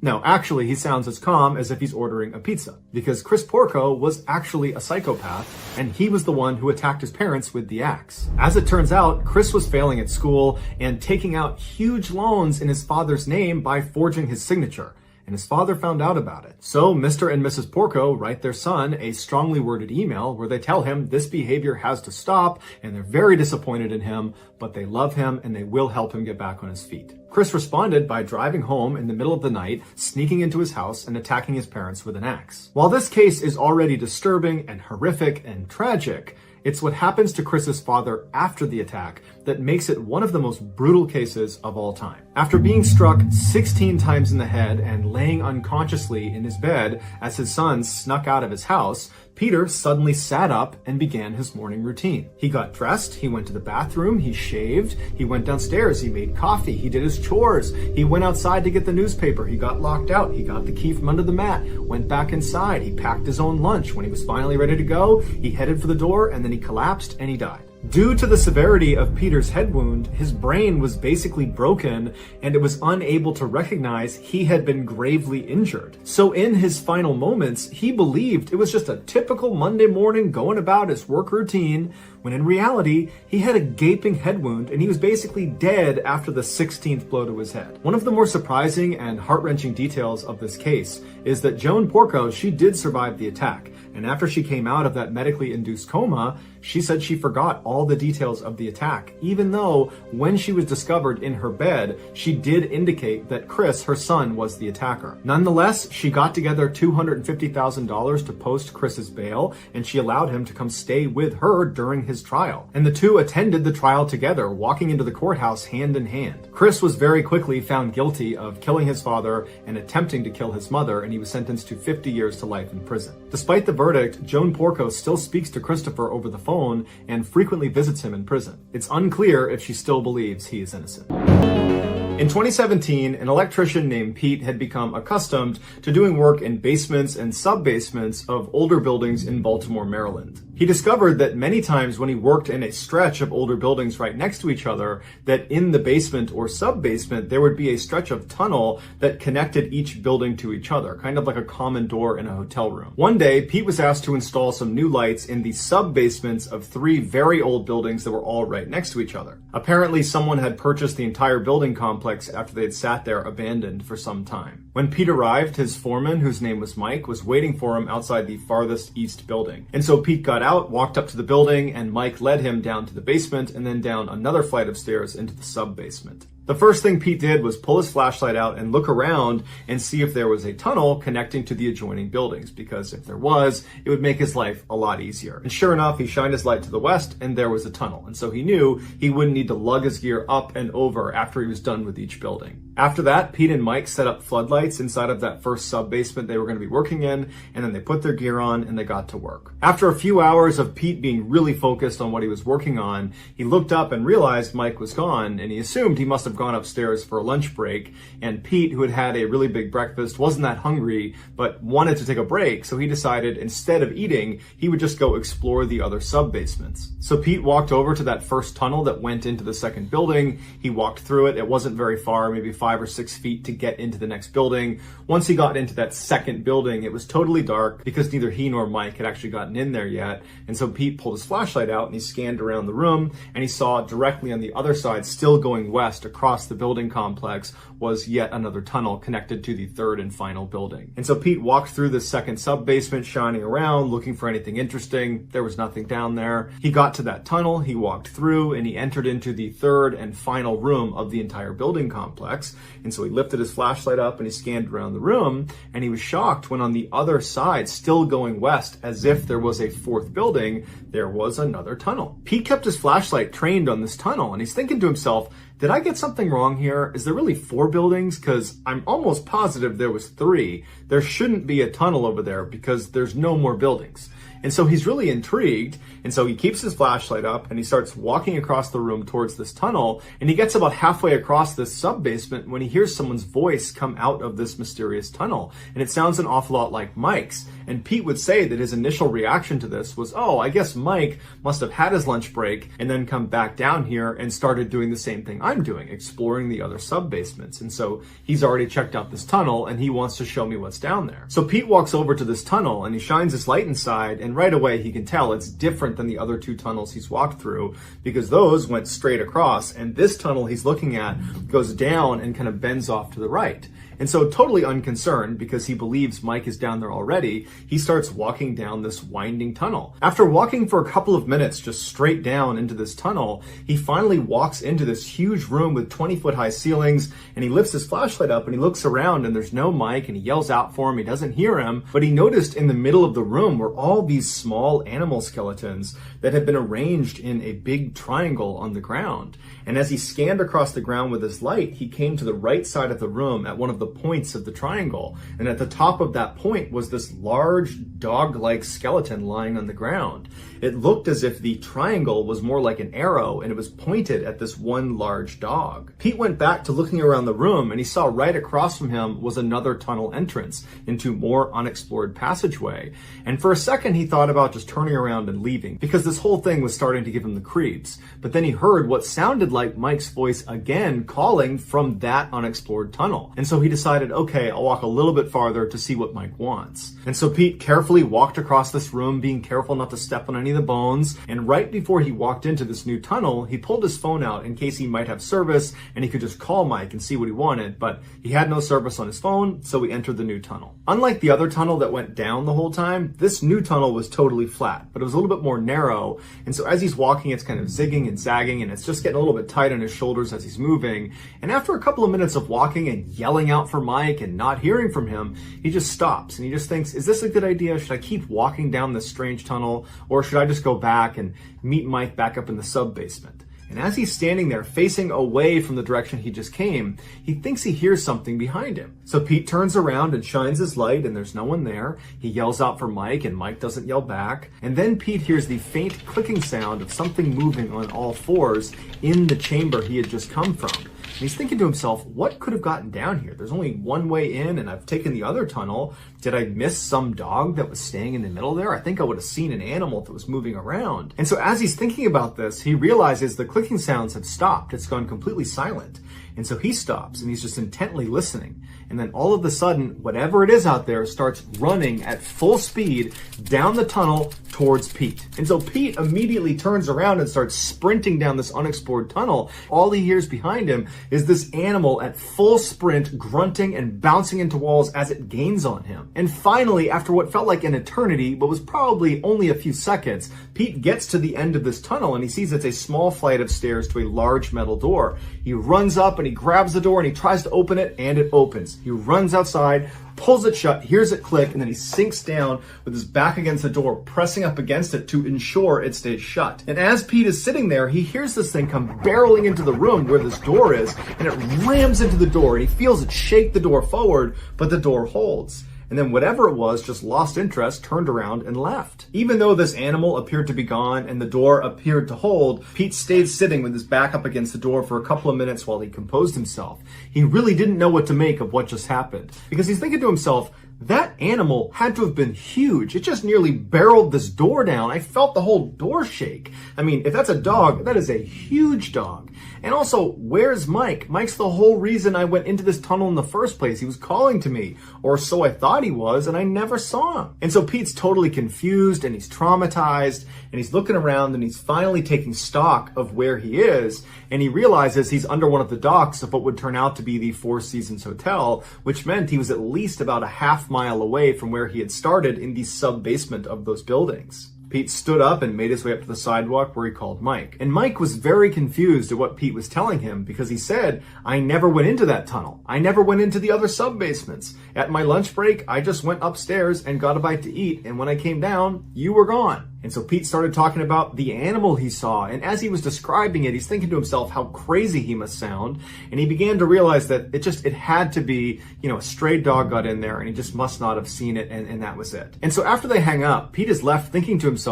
No, actually, he sounds as calm as if he's ordering a pizza, because Chris Porco was actually a psychopath, and he was the one who attacked his parents with the axe. As it turns out, Chris was failing at school and taking out huge loans in his father's name by forging his signature, and his father found out about it. So Mr. and Mrs. Porco write their son a strongly worded email where they tell him this behavior has to stop, and they're very disappointed in him, but they love him and they will help him get back on his feet. Chris responded by driving home in the middle of the night, sneaking into his house and attacking his parents with an axe. While this case is already disturbing and horrific and tragic, it's what happens to Chris's father after the attack that makes it one of the most brutal cases of all time. After being struck 16 times in the head and laying unconsciously in his bed as his son snuck out of his house, Peter suddenly sat up and began his morning routine. He got dressed, he went to the bathroom, he shaved, he went downstairs, he made coffee, he did his chores, he went outside to get the newspaper, he got locked out, he got the key from under the mat, went back inside, he packed his own lunch. When he was finally ready to go, he headed for the door and then he collapsed and he died. Due to the severity of Peter's head wound, his brain was basically broken and it was unable to recognize he had been gravely injured. So in his final moments, he believed it was just a typical Monday morning going about his work routine when in reality, he had a gaping head wound and he was basically dead after the 16th blow to his head. One of the more surprising and heart-wrenching details of this case is that Joan Porco, she did survive the attack. And after she came out of that medically induced coma, she said she forgot all the details of the attack, even though when she was discovered in her bed, she did indicate that Chris, her son, was the attacker. Nonetheless, she got together $250,000 to post Chris's bail, and she allowed him to come stay with her during his trial. And the two attended the trial together, walking into the courthouse hand in hand. Chris was very quickly found guilty of killing his father and attempting to kill his mother, and he was sentenced to 50 years to life in prison. Despite the verdict, Joan Porco still speaks to Christopher over the phone and frequently visits him in prison. It's unclear if she still believes he is innocent. In 2017, an electrician named Pete had become accustomed to doing work in basements and sub-basements of older buildings in Baltimore, Maryland. He discovered that many times when he worked in a stretch of older buildings right next to each other, that in the basement or sub-basement, there would be a stretch of tunnel that connected each building to each other, kind of like a common door in a hotel room. One day, Pete was asked to install some new lights in the sub-basements of 3 very old buildings that were all right next to each other. Apparently, someone had purchased the entire building complex after they had sat there abandoned for some time. When Pete arrived, his foreman, whose name was Mike, was waiting for him outside the farthest east building. And so Pete got out, walked up to the building, and Mike led him down to the basement and then down another flight of stairs into the sub-basement. The first thing Pete did was pull his flashlight out and look around and see if there was a tunnel connecting to the adjoining buildings, because if there was, it would make his life a lot easier. And sure enough, he shined his light to the west and there was a tunnel. And so he knew he wouldn't need to lug his gear up and over after he was done with each building. After that, Pete and Mike set up floodlights inside of that first sub-basement they were going to be working in, and then they put their gear on and they got to work. After a few hours of Pete being really focused on what he was working on, he looked up and realized Mike was gone, and he assumed he must have gone upstairs for a lunch break, and Pete, who had had a really big breakfast, wasn't that hungry, but wanted to take a break, so he decided instead of eating, he would just go explore the other sub-basements. So Pete walked over to that first tunnel that went into the second building. He walked through it. It wasn't very far, maybe 5 or 6 feet to get into the next building. Once he got into that second building, it was totally dark because neither he nor Mike had actually gotten in there yet. And so Pete pulled his flashlight out and he scanned around the room, and he saw directly on the other side, still going west across the building complex, was yet another tunnel connected to the third and final building. And so Pete walked through the second sub-basement, shining around, looking for anything interesting. There was nothing down there. He got to that tunnel, he walked through, and he entered into the third and final room of the entire building complex. And so he lifted his flashlight up and he scanned around the room, and he was shocked when on the other side, still going west, as if there was a fourth building, there was another tunnel. Pete kept his flashlight trained on this tunnel, and he's thinking to himself, did I get something wrong here? Is there really 4 buildings? Because I'm almost positive there was 3. There shouldn't be a tunnel over there because there's no more buildings. And so he's really intrigued, and so he keeps his flashlight up and he starts walking across the room towards this tunnel, and he gets about halfway across this sub-basement when he hears someone's voice come out of this mysterious tunnel, and it sounds an awful lot like Mike's. And Pete would say that his initial reaction to this was, oh, I guess Mike must have had his lunch break and then come back down here and started doing the same thing I'm doing, exploring the other sub-basements. And so he's already checked out this tunnel and he wants to show me what's down there. So Pete walks over to this tunnel and he shines his light inside, and right away he can tell it's different than the other 2 tunnels he's walked through, because those went straight across, and this tunnel he's looking at goes down and kind of bends off to the right. And so, totally unconcerned, because he believes Mike is down there already, he starts walking down this winding tunnel. After walking for a couple of minutes just straight down into this tunnel, he finally walks into this huge room with 20-foot high ceilings, and he lifts his flashlight up and he looks around, and there's no Mike, and he yells out for him. He doesn't hear him, but he noticed in the middle of the room were all these small animal skeletons that had been arranged in a big triangle on the ground. And as he scanned across the ground with his light, he came to the right side of the room at one of the points of the triangle. And at the top of that point was this large dog-like skeleton lying on the ground. It looked as if the triangle was more like an arrow, and it was pointed at this one large dog. Pete went back to looking around the room, and he saw right across from him was another tunnel entrance into more unexplored passageway. And for a second, he he thought about just turning around and leaving because this whole thing was starting to give him the creeps. But then he heard what sounded like Mike's voice again calling from that unexplored tunnel. And so he decided, okay, I'll walk a little bit farther to see what Mike wants. And so Pete carefully walked across this room, being careful not to step on any of the bones. And right before he walked into this new tunnel, he pulled his phone out in case he might have service and he could just call Mike and see what he wanted. But he had no service on his phone, so he entered the new tunnel. Unlike the other tunnel that went down the whole time, this new tunnel was totally flat, but it was a little bit more narrow. And so as he's walking, it's kind of zigging and zagging, and it's just getting a little bit tight on his shoulders as he's moving. And after a couple of minutes of walking and yelling out for Mike and not hearing from him, he just stops and he just thinks, is this a good idea? Should I keep walking down this strange tunnel, or should I just go back and meet Mike back up in the sub-basement? And as he's standing there facing away from the direction he just came, he thinks he hears something behind him. So Pete turns around and shines his light, and there's no one there. He yells out for Mike, and Mike doesn't yell back. And then Pete hears the faint clicking sound of something moving on all fours in the chamber he had just come from. And he's thinking to himself, what could have gotten down here? There's only one way in, and I've taken the other tunnel. Did I miss some dog that was staying in the middle there? I think I would have seen an animal that was moving around. And so as he's thinking about this, he realizes the clicking sounds have stopped. It's gone completely silent. And so he stops and he's just intently listening. And then all of a sudden, whatever it is out there starts running at full speed down the tunnel towards Pete. And so Pete immediately turns around and starts sprinting down this unexplored tunnel. All he hears behind him is this animal at full sprint, grunting and bouncing into walls as it gains on him. And finally, after what felt like an eternity, but was probably only a few seconds, Pete gets to the end of this tunnel and he sees it's a small flight of stairs to a large metal door. He runs up and he grabs the door and he tries to open it, and it opens. He runs outside, pulls it shut, hears it click, and then he sinks down with his back against the door, pressing up against it to ensure it stays shut. And as Pete is sitting there, he hears this thing come barreling into the room where this door is, and it rams into the door, and he feels it shake the door forward, but the door holds. And then whatever it was just lost interest, turned around and left. Even though this animal appeared to be gone and the door appeared to hold, Pete stayed sitting with his back up against the door for a couple of minutes while he composed himself. He really didn't know what to make of what just happened, because he's thinking to himself, that animal had to have been huge. It just nearly barreled this door down. I felt the whole door shake. I mean, if that's a dog, that is a huge dog. And also, where's Mike? Mike's the whole reason I went into this tunnel in the first place. He was calling to me, or so I thought he was, and I never saw him. And so Pete's totally confused and he's traumatized and he's looking around and he's finally taking stock of where he is, and he realizes he's under one of the docks of what would turn out to be the Four Seasons Hotel, which meant he was at least about a half-mile away from where he had started in the sub-basement of those buildings. Pete stood up and made his way up to the sidewalk where he called Mike. And Mike was very confused at what Pete was telling him, because he said, I never went into that tunnel. I never went into the other sub-basements. At my lunch break, I just went upstairs and got a bite to eat, and when I came down, you were gone. And so Pete started talking about the animal he saw, and as he was describing it, he's thinking to himself how crazy he must sound, and he began to realize that it had to be, a stray dog got in there, and he just must not have seen it, and that was it. And so after they hang up, Pete is left thinking to himself,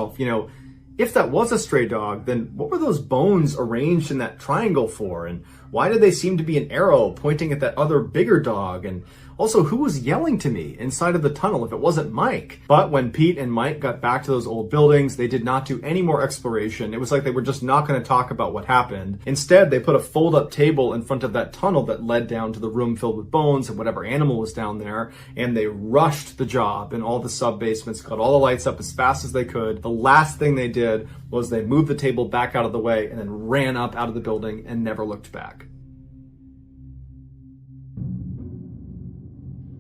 if that was a stray dog, then what were those bones arranged in that triangle for? And why did they seem to be an arrow pointing at that other bigger dog? And also, who was yelling to me inside of the tunnel if it wasn't Mike? But when Pete and Mike got back to those old buildings, they did not do any more exploration. It was like they were just not going to talk about what happened. Instead, they put a fold-up table in front of that tunnel that led down to the room filled with bones and whatever animal was down there, and they rushed the job in all the sub-basements, got all the lights up as fast as they could. The last thing they did was they moved the table back out of the way and then ran up out of the building and never looked back.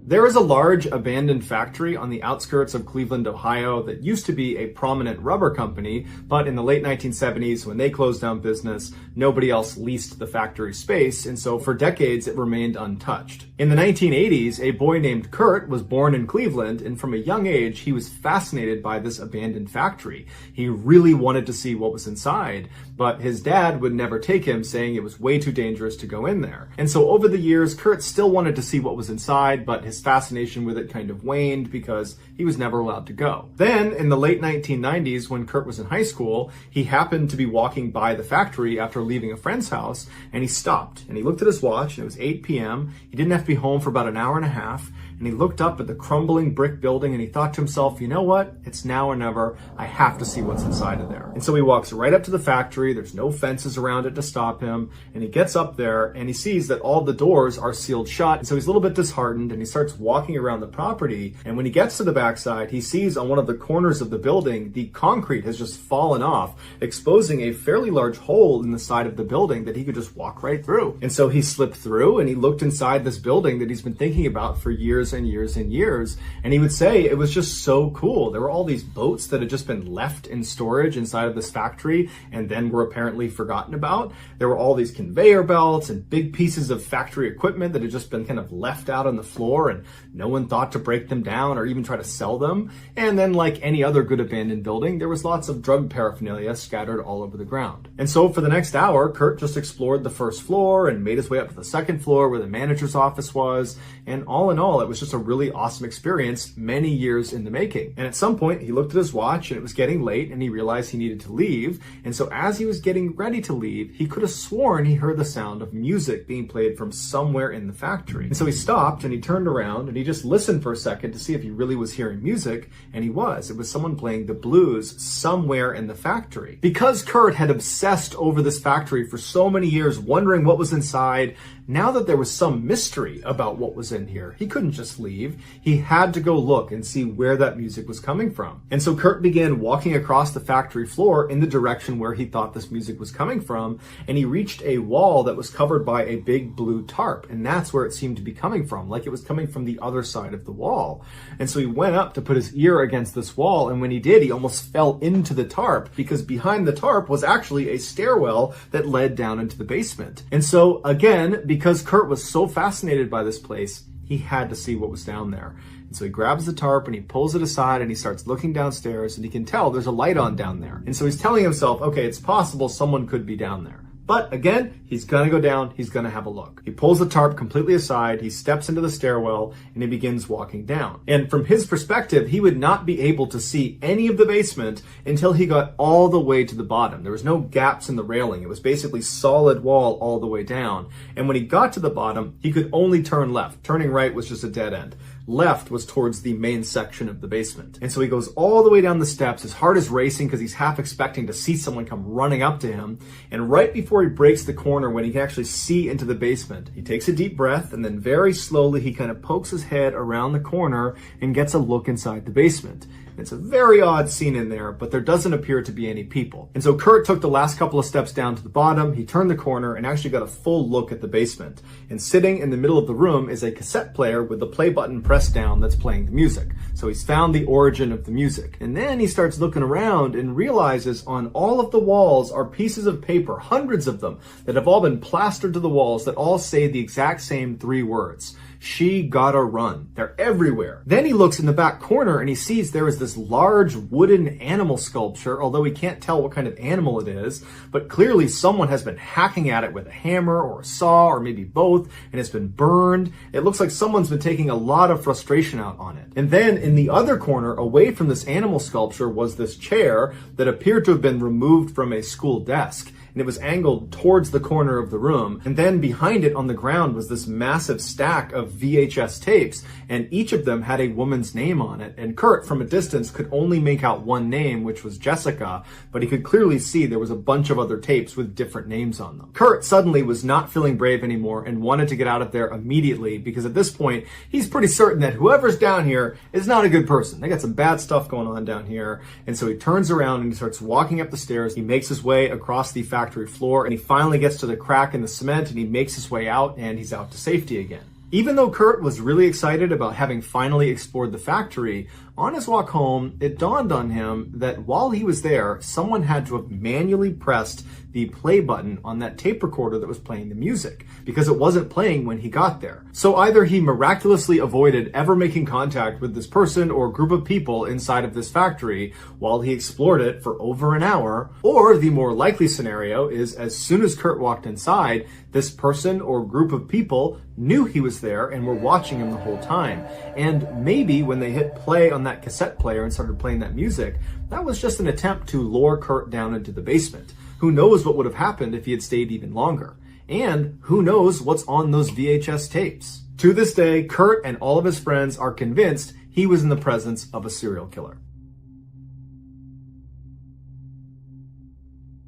There is a large abandoned factory on the outskirts of Cleveland, Ohio that used to be a prominent rubber company, but in the late 1970s, when they closed down business, nobody else leased the factory space, and so for decades it remained untouched. In the 1980s, a boy named Kurt was born in Cleveland, and from a young age, he was fascinated by this abandoned factory. He really wanted to see what was inside, but his dad would never take him, saying it was way too dangerous to go in there. And so over the years, Kurt still wanted to see what was inside, but his fascination with it kind of waned because he was never allowed to go. Then, in the late 1990s, when Kurt was in high school, he happened to be walking by the factory after leaving a friend's house, and he stopped, and he looked at his watch, and it was 8 p.m. He didn't have to be home for about an hour and a half, and and he looked up at the crumbling brick building and he thought to himself, you know what? It's now or never. I have to see what's inside of there. And so he walks right up to the factory. There's no fences around it to stop him. And he gets up there and he sees that all the doors are sealed shut. And so he's a little bit disheartened and he starts walking around the property. And when he gets to the backside, he sees on one of the corners of the building, the concrete has just fallen off, exposing a fairly large hole in the side of the building that he could just walk right through. And so he slipped through and he looked inside this building that he's been thinking about for years and years and years. And he would say it was just so cool. There were all these boats that had just been left in storage inside of this factory and then were apparently forgotten about. There were all these conveyor belts and big pieces of factory equipment that had just been kind of left out on the floor and no one thought to break them down or even try to sell them. And then like any other good abandoned building, there was lots of drug paraphernalia scattered all over the ground. And so for the next hour, Kurt just explored the first floor and made his way up to the second floor where the manager's office was. And all in all, it was just a really awesome experience, many years in the making. And at some point, he looked at his watch and it was getting late and he realized he needed to leave. And so as he was getting ready to leave, he could have sworn he heard the sound of music being played from somewhere in the factory. And so he stopped and he turned around and he just listened for a second to see if he really was hearing music. And he was. It was someone playing the blues somewhere in the factory. Because Kurt had obsessed over this factory for so many years, wondering what was inside, now that there was some mystery about what was in here, he couldn't just leave. He had to go look and see where that music was coming from. And so Kurt began walking across the factory floor in the direction where he thought this music was coming from, and he reached a wall that was covered by a big blue tarp, and that's where it seemed to be coming from, like it was coming from the other side of the wall. And so he went up to put his ear against this wall, and when he did, he almost fell into the tarp, because behind the tarp was actually a stairwell that led down into the basement. And so again, because Kurt was so fascinated by this place, he had to see what was down there. And so he grabs the tarp and he pulls it aside and he starts looking downstairs, and he can tell there's a light on down there. And so he's telling himself, okay, it's possible someone could be down there. But again, he's gonna go down, he's gonna have a look. He pulls the tarp completely aside, he steps into the stairwell, and he begins walking down. And from his perspective, he would not be able to see any of the basement until he got all the way to the bottom. There was no gaps in the railing. It was basically solid wall all the way down. And when he got to the bottom, he could only turn left. Turning right was just a dead end. Left was towards the main section of the basement. And so he goes all the way down the steps. His heart is racing because he's half expecting to see someone come running up to him. And right before he breaks the corner, when he can actually see into the basement, he takes a deep breath and then very slowly he kind of pokes his head around the corner and gets a look inside the basement. It's a very odd scene in there, but there doesn't appear to be any people. And so Kurt took the last couple of steps down to the bottom, he turned the corner and actually got a full look at the basement. And sitting in the middle of the room is a cassette player with the play button pressed down that's playing the music. So he's found the origin of the music. And then he starts looking around and realizes on all of the walls are pieces of paper, hundreds of them, that have all been plastered to the walls that all say the exact same 3 words. She gotta run. They're everywhere. Then he looks in the back corner and he sees there is this large wooden animal sculpture, although he can't tell what kind of animal it is, but clearly someone has been hacking at it with a hammer or a saw or maybe both, and it's been burned. It looks like someone's been taking a lot of frustration out on it. And then in the other corner, away from this animal sculpture, was this chair that appeared to have been removed from a school desk. And it was angled towards the corner of the room. And then behind it on the ground was this massive stack of VHS tapes, and each of them had a woman's name on it. And Kurt, from a distance, could only make out one name, which was Jessica, but he could clearly see there was a bunch of other tapes with different names on them. Kurt suddenly was not feeling brave anymore and wanted to get out of there immediately, because at this point, he's pretty certain that whoever's down here is not a good person. They got some bad stuff going on down here. And so he turns around and he starts walking up the stairs. He makes his way across the factory floor, and he finally gets to the crack in the cement and he makes his way out, and he's out to safety again. Even though Kurt was really excited about having finally explored the factory, on his walk home, it dawned on him that while he was there, someone had to have manually pressed the play button on that tape recorder that was playing the music, because it wasn't playing when he got there. So either he miraculously avoided ever making contact with this person or group of people inside of this factory while he explored it for over an hour, or the more likely scenario is as soon as Kurt walked inside, this person or group of people knew he was there and were watching him the whole time. And maybe when they hit play on that cassette player and started playing that music, that was just an attempt to lure Kurt down into the basement. Who knows what would have happened if he had stayed even longer? And who knows what's on those VHS tapes? To this day, Kurt and all of his friends are convinced he was in the presence of a serial killer.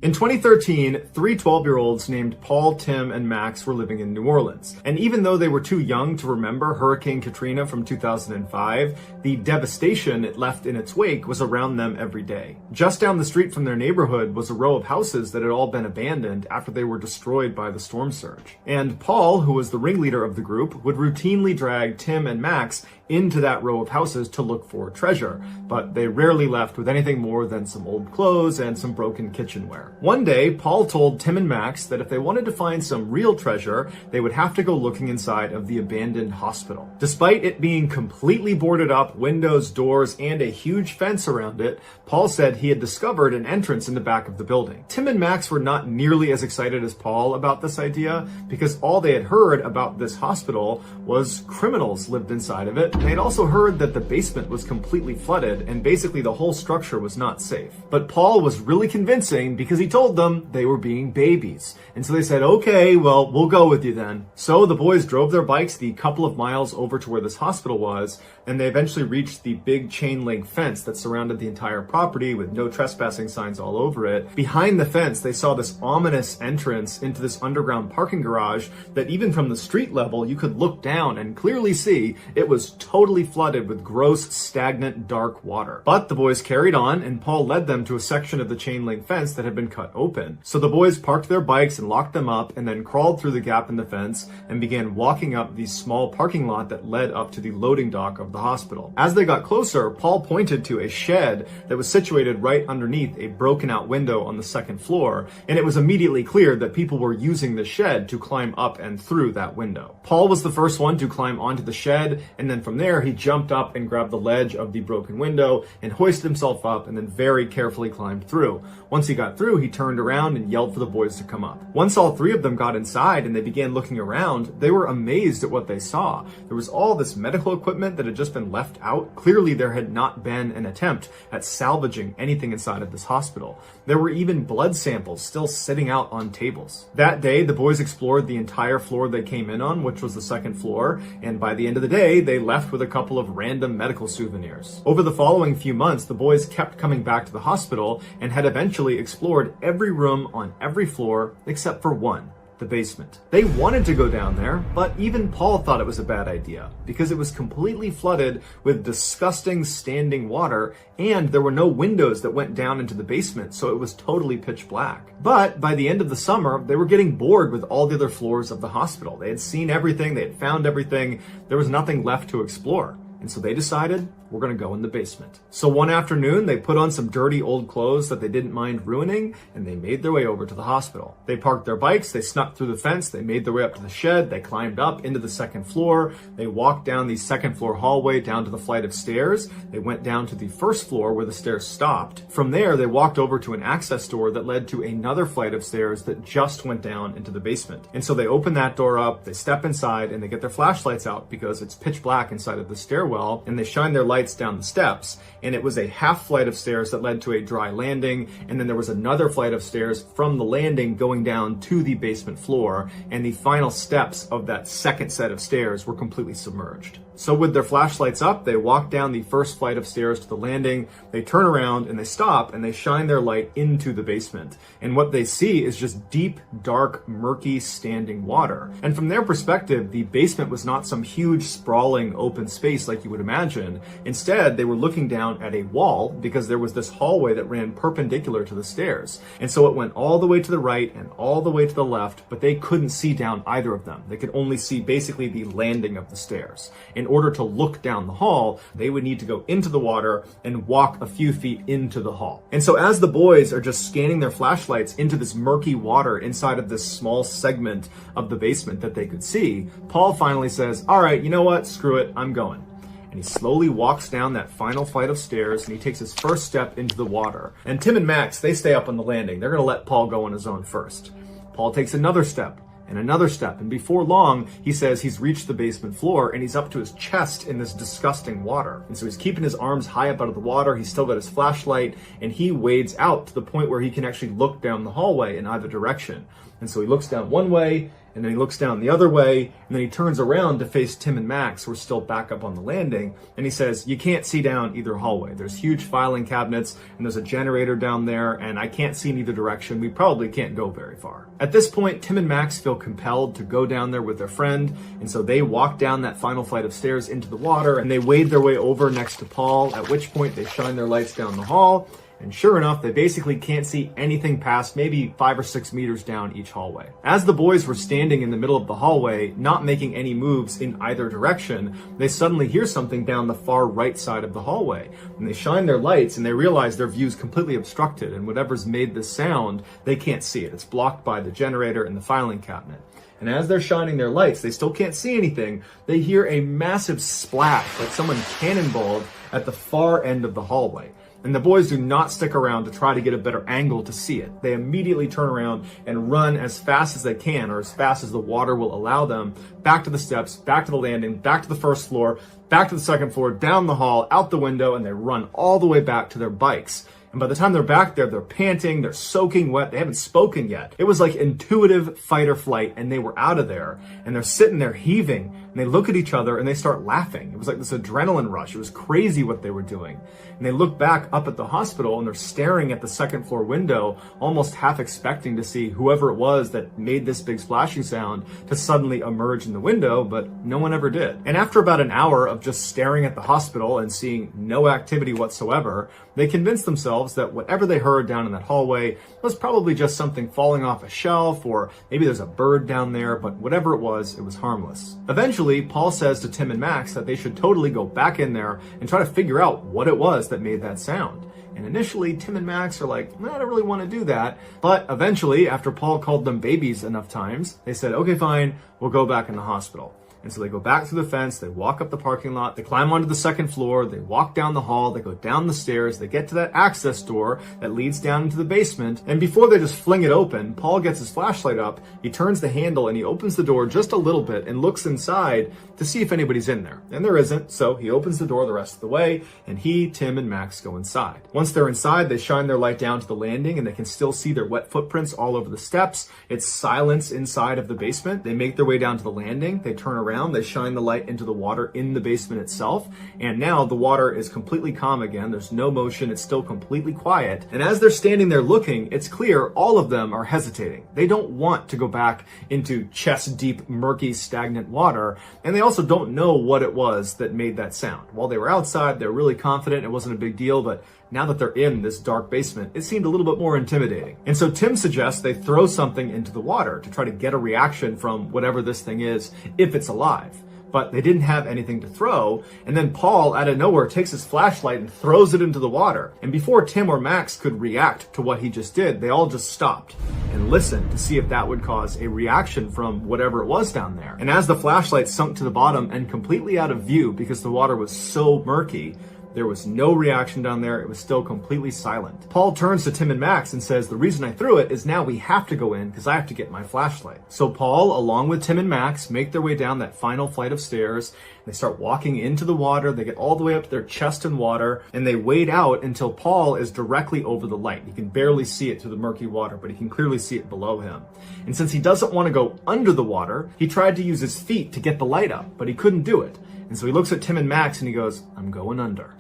In 2013, three 12-year-olds named Paul, Tim, and Max were living in New Orleans. And even though they were too young to remember Hurricane Katrina from 2005, the devastation it left in its wake was around them every day. Just down the street from their neighborhood was a row of houses that had all been abandoned after they were destroyed by the storm surge. And Paul, who was the ringleader of the group, would routinely drag Tim and Max into that row of houses to look for treasure, but they rarely left with anything more than some old clothes and some broken kitchenware. One day, Paul told Tim and Max that if they wanted to find some real treasure, they would have to go looking inside of the abandoned hospital. Despite it being completely boarded up, windows, doors, and a huge fence around it, Paul said he had discovered an entrance in the back of the building. Tim and Max were not nearly as excited as Paul about this idea because all they had heard about this hospital was criminals lived inside of it. They'd also heard that the basement was completely flooded and basically the whole structure was not safe. But Paul was really convincing because he told them they were being babies. And so they said, okay, well, we'll go with you then. So the boys drove their bikes the couple of miles over to where this hospital was, and they eventually reached the big chain link fence that surrounded the entire property with no trespassing signs all over it. Behind the fence, they saw this ominous entrance into this underground parking garage that even from the street level, you could look down and clearly see it was totally flooded with gross, stagnant, dark water. But the boys carried on, and Paul led them to a section of the chain link fence that had been cut open. So the boys parked their bikes and locked them up and then crawled through the gap in the fence and began walking up the small parking lot that led up to the loading dock of the hospital. As they got closer, Paul pointed to a shed that was situated right underneath a broken out window on the second floor, and it was immediately clear that people were using the shed to climb up and through that window. Paul was the first one to climb onto the shed, and then from there he jumped up and grabbed the ledge of the broken window and hoisted himself up and then very carefully climbed through. Once he got through, he turned around and yelled for the boys to come up. Once all three of them got inside and they began looking around, they were amazed at what they saw. There was all this medical equipment that had just been left out. Clearly there had not been an attempt at salvaging anything inside of this hospital. There were even blood samples still sitting out on tables. That day, the boys explored the entire floor they came in on, which was the second floor, and by the end of the day, they left with a couple of random medical souvenirs. Over the following few months, the boys kept coming back to the hospital and had eventually explored every room on every floor except for one, the basement. They wanted to go down there, but even Paul thought it was a bad idea because it was completely flooded with disgusting standing water and there were no windows that went down into the basement, so it was totally pitch black. But by the end of the summer, they were getting bored with all the other floors of the hospital. They had seen everything, they had found everything, there was nothing left to explore. And so they decided, we're going to go in the basement. So one afternoon, they put on some dirty old clothes that they didn't mind ruining, and they made their way over to the hospital. They parked their bikes, they snuck through the fence, they made their way up to the shed, they climbed up into the second floor, they walked down the second floor hallway down to the flight of stairs, they went down to the first floor where the stairs stopped. From there, they walked over to an access door that led to another flight of stairs that just went down into the basement. And so they open that door up, they step inside, and they get their flashlights out because it's pitch black inside of the stairwell, and they shine their lights down the steps, and it was a half flight of stairs that led to a dry landing, and then there was another flight of stairs from the landing going down to the basement floor, and the final steps of that second set of stairs were completely submerged. So with their flashlights up, they walk down the first flight of stairs to the landing, they turn around and they stop and they shine their light into the basement. And what they see is just deep, dark, murky, standing water. And from their perspective, the basement was not some huge, sprawling, open space like you would imagine. Instead, they were looking down at a wall because there was this hallway that ran perpendicular to the stairs. And so it went all the way to the right and all the way to the left, but they couldn't see down either of them. They could only see basically the landing of the stairs. In order to look down the hall, they would need to go into the water and walk a few feet into the hall. And so as the boys are just scanning their flashlights into this murky water inside of this small segment of the basement that they could see, Paul finally says, all right, you know what? Screw it, I'm going. And he slowly walks down that final flight of stairs and he takes his first step into the water. And Tim and Max, they stay up on the landing. They're going to let Paul go on his own first. Paul takes another step. And another step, and before long, he says he's reached the basement floor and he's up to his chest in this disgusting water. And so he's keeping his arms high up out of the water, he's still got his flashlight, and he wades out to the point where he can actually look down the hallway in either direction. And so he looks down one way, and then he looks down the other way, and then he turns around to face Tim and Max, who are still back up on the landing, and he says, you can't see down either hallway. There's huge filing cabinets, and there's a generator down there, and I can't see in either direction. We probably can't go very far. At this point, Tim and Max feel compelled to go down there with their friend, and so they walk down that final flight of stairs into the water, and they wade their way over next to Paul, at which point they shine their lights down the hall. And sure enough, they basically can't see anything past maybe 5 or 6 meters down each hallway. As the boys were standing in the middle of the hallway, not making any moves in either direction, they suddenly hear something down the far right side of the hallway. And they shine their lights and they realize their view's completely obstructed, and whatever's made this sound, they can't see it. It's blocked by the generator and the filing cabinet. And as they're shining their lights, they still can't see anything. They hear a massive splash, like someone cannonballed at the far end of the hallway. And the boys do not stick around to try to get a better angle to see it. They immediately turn around and run as fast as they can, or as fast as the water will allow them, back to the steps, back to the landing, back to the first floor, back to the second floor, down the hall, out the window, and they run all the way back to their bikes. And by the time they're back there, they're panting, they're soaking wet, they haven't spoken yet. It was like intuitive fight or flight, and they were out of there. And they're sitting there heaving, and they look at each other and they start laughing. It was like this adrenaline rush. It was crazy what they were doing. And they look back up at the hospital and they're staring at the second floor window, almost half expecting to see whoever it was that made this big splashing sound to suddenly emerge in the window, but no one ever did. And after about an hour of just staring at the hospital and seeing no activity whatsoever, they convinced themselves that whatever they heard down in that hallway was probably just something falling off a shelf, or maybe there's a bird down there, but whatever it was harmless. Eventually, Paul says to Tim and Max that they should totally go back in there and try to figure out what it was that made that sound. And initially, Tim and Max are like, no, I don't really want to do that. But eventually, after Paul called them babies enough times, they said, okay, fine, we'll go back in the hospital. And so they go back through the fence, they walk up the parking lot, they climb onto the second floor, they walk down the hall, they go down the stairs, they get to that access door that leads down into the basement, and before they just fling it open, Paul gets his flashlight up, he turns the handle and he opens the door just a little bit and looks inside to see if anybody's in there. And there isn't, so he opens the door the rest of the way, and he, Tim, and Max go inside. Once they're inside, they shine their light down to the landing, and they can still see their wet footprints all over the steps. It's silence inside of the basement. They make their way down to the landing, they turn around, they shine the light into the water in the basement itself, and now the water is completely calm again. There's no motion, it's still completely quiet. And as they're standing there looking, it's clear all of them are hesitating. They don't want to go back into chest-deep, murky, stagnant water, and they also don't know what it was that made that sound. While they were outside, they're really confident it wasn't a big deal, but now that they're in this dark basement, it seemed a little bit more intimidating. And so Tim suggests they throw something into the water to try to get a reaction from whatever this thing is, if it's alive. But they didn't have anything to throw, and then Paul, out of nowhere, takes his flashlight and throws it into the water. And before Tim or Max could react to what he just did, they all just stopped and listened to see if that would cause a reaction from whatever it was down there. And as the flashlight sunk to the bottom and completely out of view because the water was so murky, there was no reaction down there. It was still completely silent. Paul turns to Tim and Max and says, the reason I threw it is now we have to go in because I have to get my flashlight. So Paul, along with Tim and Max, make their way down that final flight of stairs. They start walking into the water. They get all the way up to their chest in water, and they wade out until Paul is directly over the light. He can barely see it through the murky water, but he can clearly see it below him. And since he doesn't want to go under the water, he tried to use his feet to get the light up, but he couldn't do it. And so he looks at Tim and Max and he goes, I'm going under.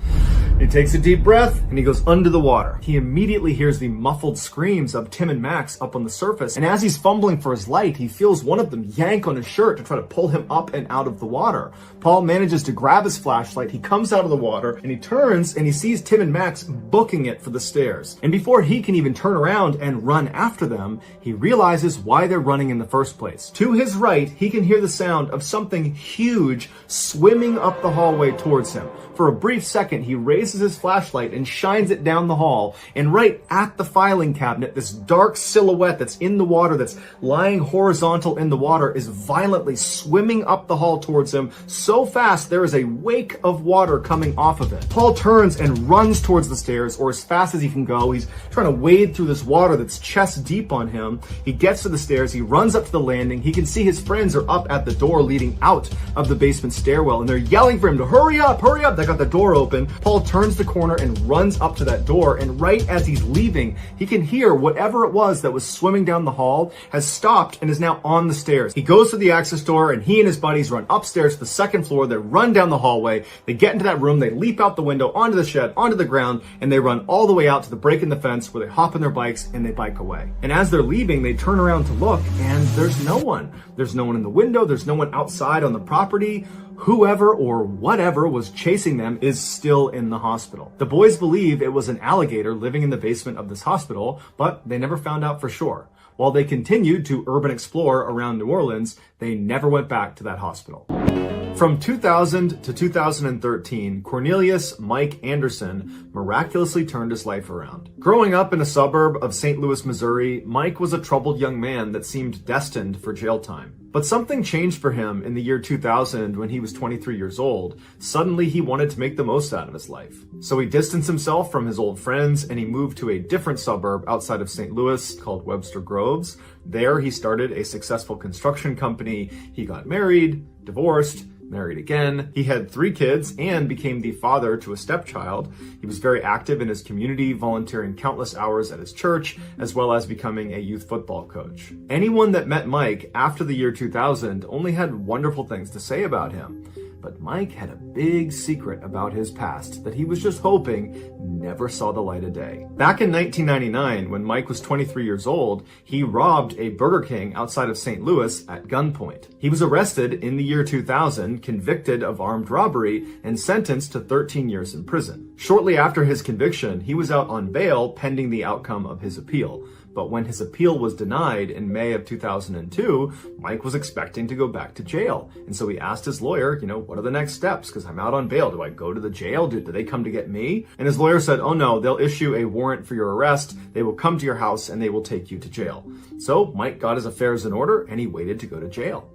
He takes a deep breath and he goes under the water. He immediately hears the muffled screams of Tim and Max up on the surface. And as he's fumbling for his light, he feels one of them yank on his shirt to try to pull him up and out of the water. Paul manages to grab his flashlight. He comes out of the water and he turns and he sees Tim and Max booking it for the stairs. And before he can even turn around and run after them, he realizes why they're running in the first place. To his right, he can hear the sound of something huge swimming up the hallway towards him. For a brief second, he raises his flashlight and shines it down the hall, and right at the filing cabinet, this dark silhouette that's in the water, that's lying horizontal in the water, is violently swimming up the hall towards him so fast there is a wake of water coming off of it. Paul turns and runs towards the stairs, or as fast as he can go. He's trying to wade through this water that's chest deep on him. He gets to the stairs, he runs up to the landing. He can see his friends are up at the door leading out of the basement stairwell, and they're yelling for him to hurry up, hurry up. They got the door open. Paul turns turns the corner and runs up to that door, and right as he's leaving, he can hear whatever it was that was swimming down the hall has stopped and is now on the stairs. He goes to the access door, and he and his buddies run upstairs to the second floor. They run down the hallway, they get into that room, they leap out the window, onto the shed, onto the ground, and they run all the way out to the break in the fence where they hop on their bikes and they bike away. And as they're leaving, they turn around to look, and there's no one. There's no one in the window, there's no one outside on the property. Whoever or whatever was chasing them is still in the hospital. The boys believe it was an alligator living in the basement of this hospital, but they never found out for sure. While they continued to urban explore around New Orleans, they never went back to that hospital. From 2000 to 2013, Cornelius Mike Anderson miraculously turned his life around. Growing up in a suburb of St. Louis, Missouri, Mike was a troubled young man that seemed destined for jail time. But something changed for him in the year 2000 when he was 23 years old. Suddenly, he wanted to make the most out of his life. So he distanced himself from his old friends and he moved to a different suburb outside of St. Louis called Webster Groves. There, he started a successful construction company. He got married, divorced, married again. He had 3 kids and became the father to a stepchild. He was very active in his community, volunteering countless hours at his church, as well as becoming a youth football coach. Anyone that met Mike after the year 2000 only had wonderful things to say about him. But Mike had a big secret about his past that he was just hoping never saw the light of day. Back in 1999, when Mike was 23 years old, he robbed a Burger King outside of St. Louis at gunpoint. He was arrested in the year 2000, convicted of armed robbery, and sentenced to 13 years in prison. Shortly after his conviction, he was out on bail pending the outcome of his appeal. But when his appeal was denied in May of 2002, Mike was expecting to go back to jail. And so he asked his lawyer, what are the next steps? Because I'm out on bail. Do I go to the jail? Do they come to get me? And his lawyer said, oh no, they'll issue a warrant for your arrest. They will come to your house and they will take you to jail. So Mike got his affairs in order and he waited to go to jail.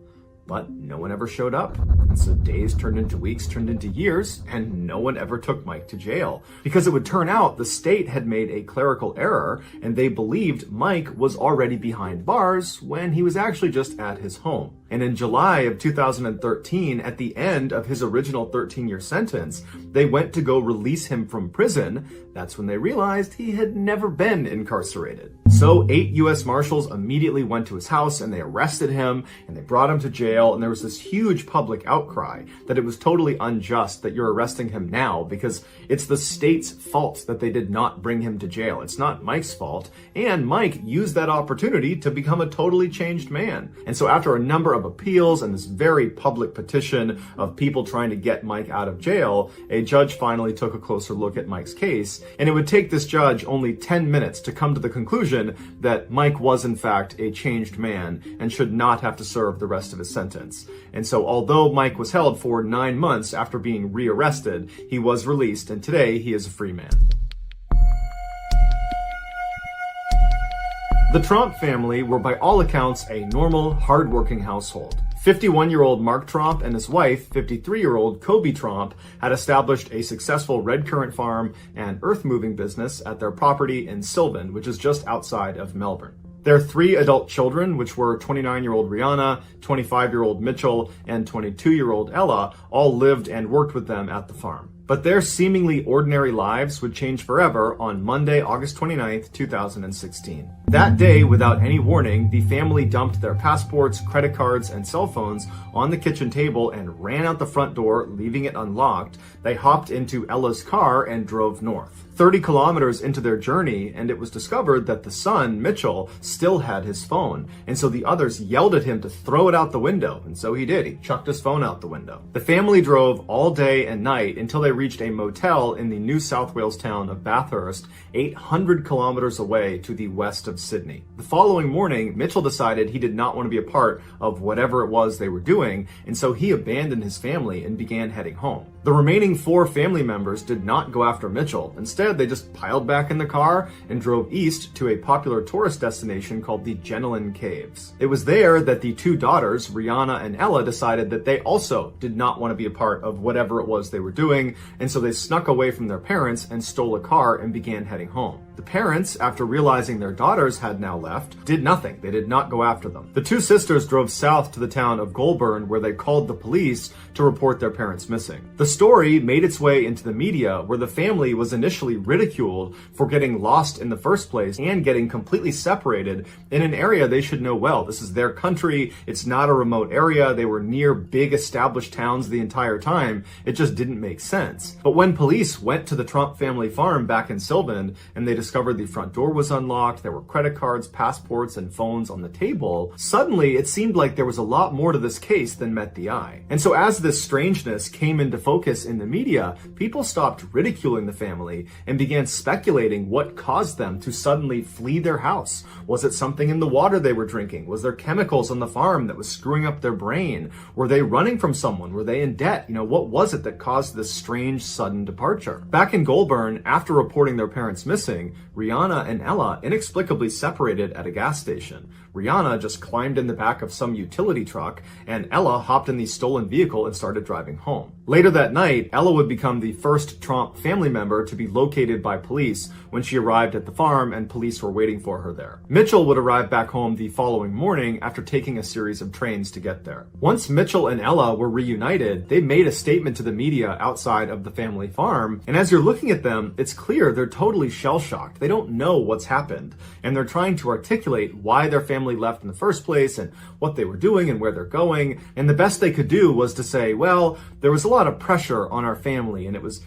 But no one ever showed up. And so days turned into weeks, turned into years, and no one ever took Mike to jail. Because it would turn out the state had made a clerical error, and they believed Mike was already behind bars when he was actually just at his home. And in July of 2013, at the end of his original 13-year sentence, they went to go release him from prison. That's when they realized he had never been incarcerated. So 8 U.S. Marshals immediately went to his house and they arrested him and they brought him to jail. And there was this huge public outcry that it was totally unjust that you're arresting him now because it's the state's fault that they did not bring him to jail. It's not Mike's fault. And Mike used that opportunity to become a totally changed man. And so after a number of appeals and this very public petition of people trying to get Mike out of jail, a judge finally took a closer look at Mike's case. And it would take this judge only 10 minutes to come to the conclusion that Mike was in fact a changed man and should not have to serve the rest of his sentence. And so although Mike was held for 9 months after being rearrested, he was released and today he is a free man. The Tromp family were by all accounts a normal, hardworking household. 51-year-old Mark Tromp and his wife, 53-year-old Kobe Tromp, had established a successful red currant farm and earth-moving business at their property in Sylvan, which is just outside of Melbourne. Their 3 adult children, which were 29-year-old Rihanna, 25-year-old Mitchell, and 22-year-old Ella, all lived and worked with them at the farm. But their seemingly ordinary lives would change forever on Monday, August 29th, 2016. That day, without any warning, the family dumped their passports, credit cards, and cell phones on the kitchen table and ran out the front door, leaving it unlocked. They hopped into Ella's car and drove north. 30 kilometers into their journey, and it was discovered that the son, Mitchell, still had his phone. And so the others yelled at him to throw it out the window, and so he did. He chucked his phone out the window. The family drove all day and night until they reached a motel in the New South Wales town of Bathurst, 800 kilometers away to the west of Sydney. The following morning, Mitchell decided he did not want to be a part of whatever it was they were doing, and so he abandoned his family and began heading home. The remaining 4 family members did not go after Mitchell. Instead, they just piled back in the car and drove east to a popular tourist destination called the Genelin Caves. It was there that the 2 daughters, Rihanna and Ella, decided that they also did not want to be a part of whatever it was they were doing, and so they snuck away from their parents and stole a car and began heading home. The parents, after realizing their daughters had now left, did nothing. They did not go after them. The two sisters drove south to the town of Goulburn, where they called the police to report their parents missing. The story made its way into the media, where the family was initially ridiculed for getting lost in the first place and getting completely separated in an area they should know well. This is their country. It's not a remote area. They were near big established towns the entire time. It just didn't make sense. But when police went to the Trump family farm back in Sylvan and they discovered the front door was unlocked, there were credit cards, passports, and phones on the table, suddenly it seemed like there was a lot more to this case than met the eye. And so as this strangeness came into focus in the media, people stopped ridiculing the family and began speculating what caused them to suddenly flee their house. Was it something in the water they were drinking? Was there chemicals on the farm that was screwing up their brain? Were they running from someone? Were they in debt? What was it that caused this strange sudden departure? Back in Goulburn, after reporting their parents missing, Rihanna and Ella inexplicably separated at a gas station. Rihanna just climbed in the back of some utility truck, and Ella hopped in the stolen vehicle and started driving home. Later that night, Ella would become the first Trump family member to be located by police when she arrived at the farm and police were waiting for her there. Mitchell would arrive back home the following morning after taking a series of trains to get there. Once Mitchell and Ella were reunited, they made a statement to the media outside of the family farm, and as you're looking at them, it's clear they're totally shell-shocked. They don't know what's happened, and they're trying to articulate why their family left in the first place and what they were doing and where they're going, and the best they could do was to say, well, there was a lot of pressure on our family and it was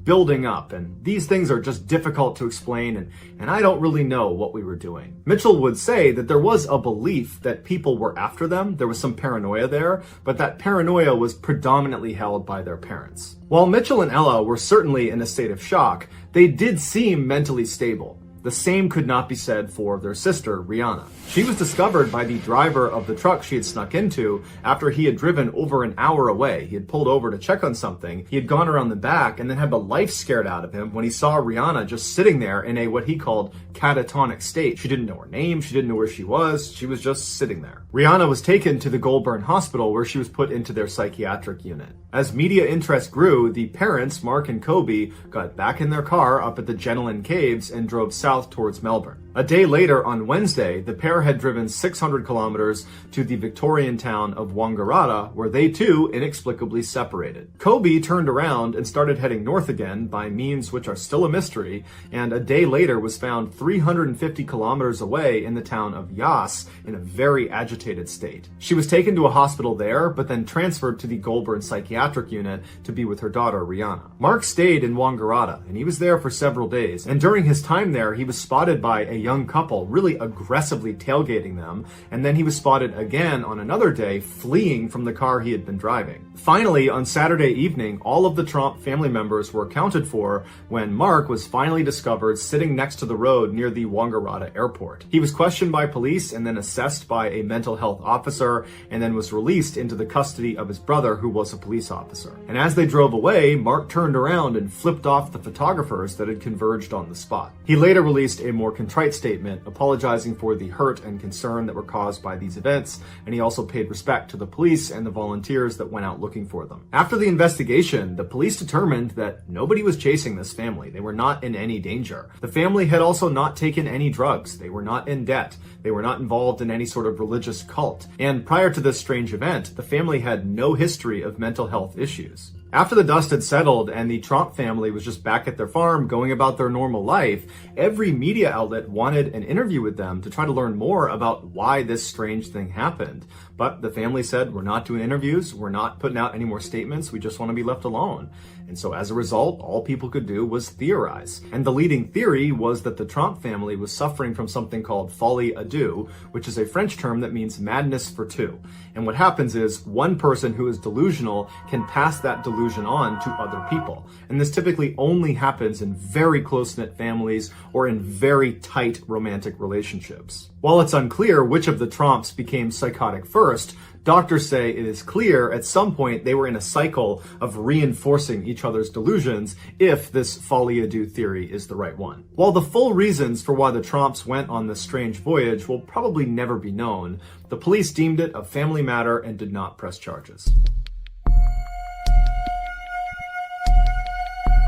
building up, and these things are just difficult to explain, and I don't really know what we were doing. Mitchell would say that there was a belief that people were after them, there was some paranoia there, but that paranoia was predominantly held by their parents. While Mitchell and Ella were certainly in a state of shock, they did seem mentally stable. The same could not be said for their sister, Rihanna. She was discovered by the driver of the truck she had snuck into after he had driven over an hour away. He had pulled over to check on something. He had gone around the back and then had the life scared out of him when he saw Rihanna just sitting there in a what he called catatonic state. She didn't know her name. She didn't know where she was. She was just sitting there. Rihanna was taken to the Goulburn Hospital where she was put into their psychiatric unit. As media interest grew, the parents, Mark and Kobe, got back in their car up at the Genelin Caves and drove south towards Melbourne. A day later, on Wednesday, the pair had driven 600 kilometers to the Victorian town of Wangaratta, where they too inexplicably separated. Kobe turned around and started heading north again by means which are still a mystery, and a day later was found 350 kilometers away in the town of Yass in a very agitated state. She was taken to a hospital there, but then transferred to the Goulburn psychiatric unit to be with her daughter, Rihanna. Mark stayed in Wangaratta, and he was there for several days, and during his time there, he was spotted by a young couple really aggressively tailgating them, and then he was spotted again on another day fleeing from the car he had been driving. Finally, on Saturday evening, all of the Trump family members were accounted for when Mark was finally discovered sitting next to the road near the Wangaratta airport. He was questioned by police and then assessed by a mental health officer, and then was released into the custody of his brother, who was a police officer. And as they drove away, Mark turned around and flipped off the photographers that had converged on the spot. He later released a more contrite statement apologizing for the hurt and concern that were caused by these events, and he also paid respect to the police and the volunteers that went out looking for them. After the investigation, the police determined that nobody was chasing this family. They were not in any danger. The family had also not taken any drugs. They were not in debt. They were not involved in any sort of religious cult. And prior to this strange event, the family had no history of mental health issues. After the dust had settled and the Trump family was just back at their farm going about their normal life, every media outlet wanted an interview with them to try to learn more about why this strange thing happened. But the family said, we're not doing interviews, we're not putting out any more statements, we just want to be left alone. And so as a result, all people could do was theorize. And the leading theory was that the Trump family was suffering from something called folie à deux, which is a French term that means madness for two. And what happens is one person who is delusional can pass that delusion on to other people. And this typically only happens in very close-knit families or in very tight romantic relationships. While it's unclear which of the Trumps became psychotic first, doctors say it is clear at some point they were in a cycle of reinforcing each other's delusions if this folie à deux theory is the right one. While the full reasons for why the Trumps went on this strange voyage will probably never be known, the police deemed it a family matter and did not press charges.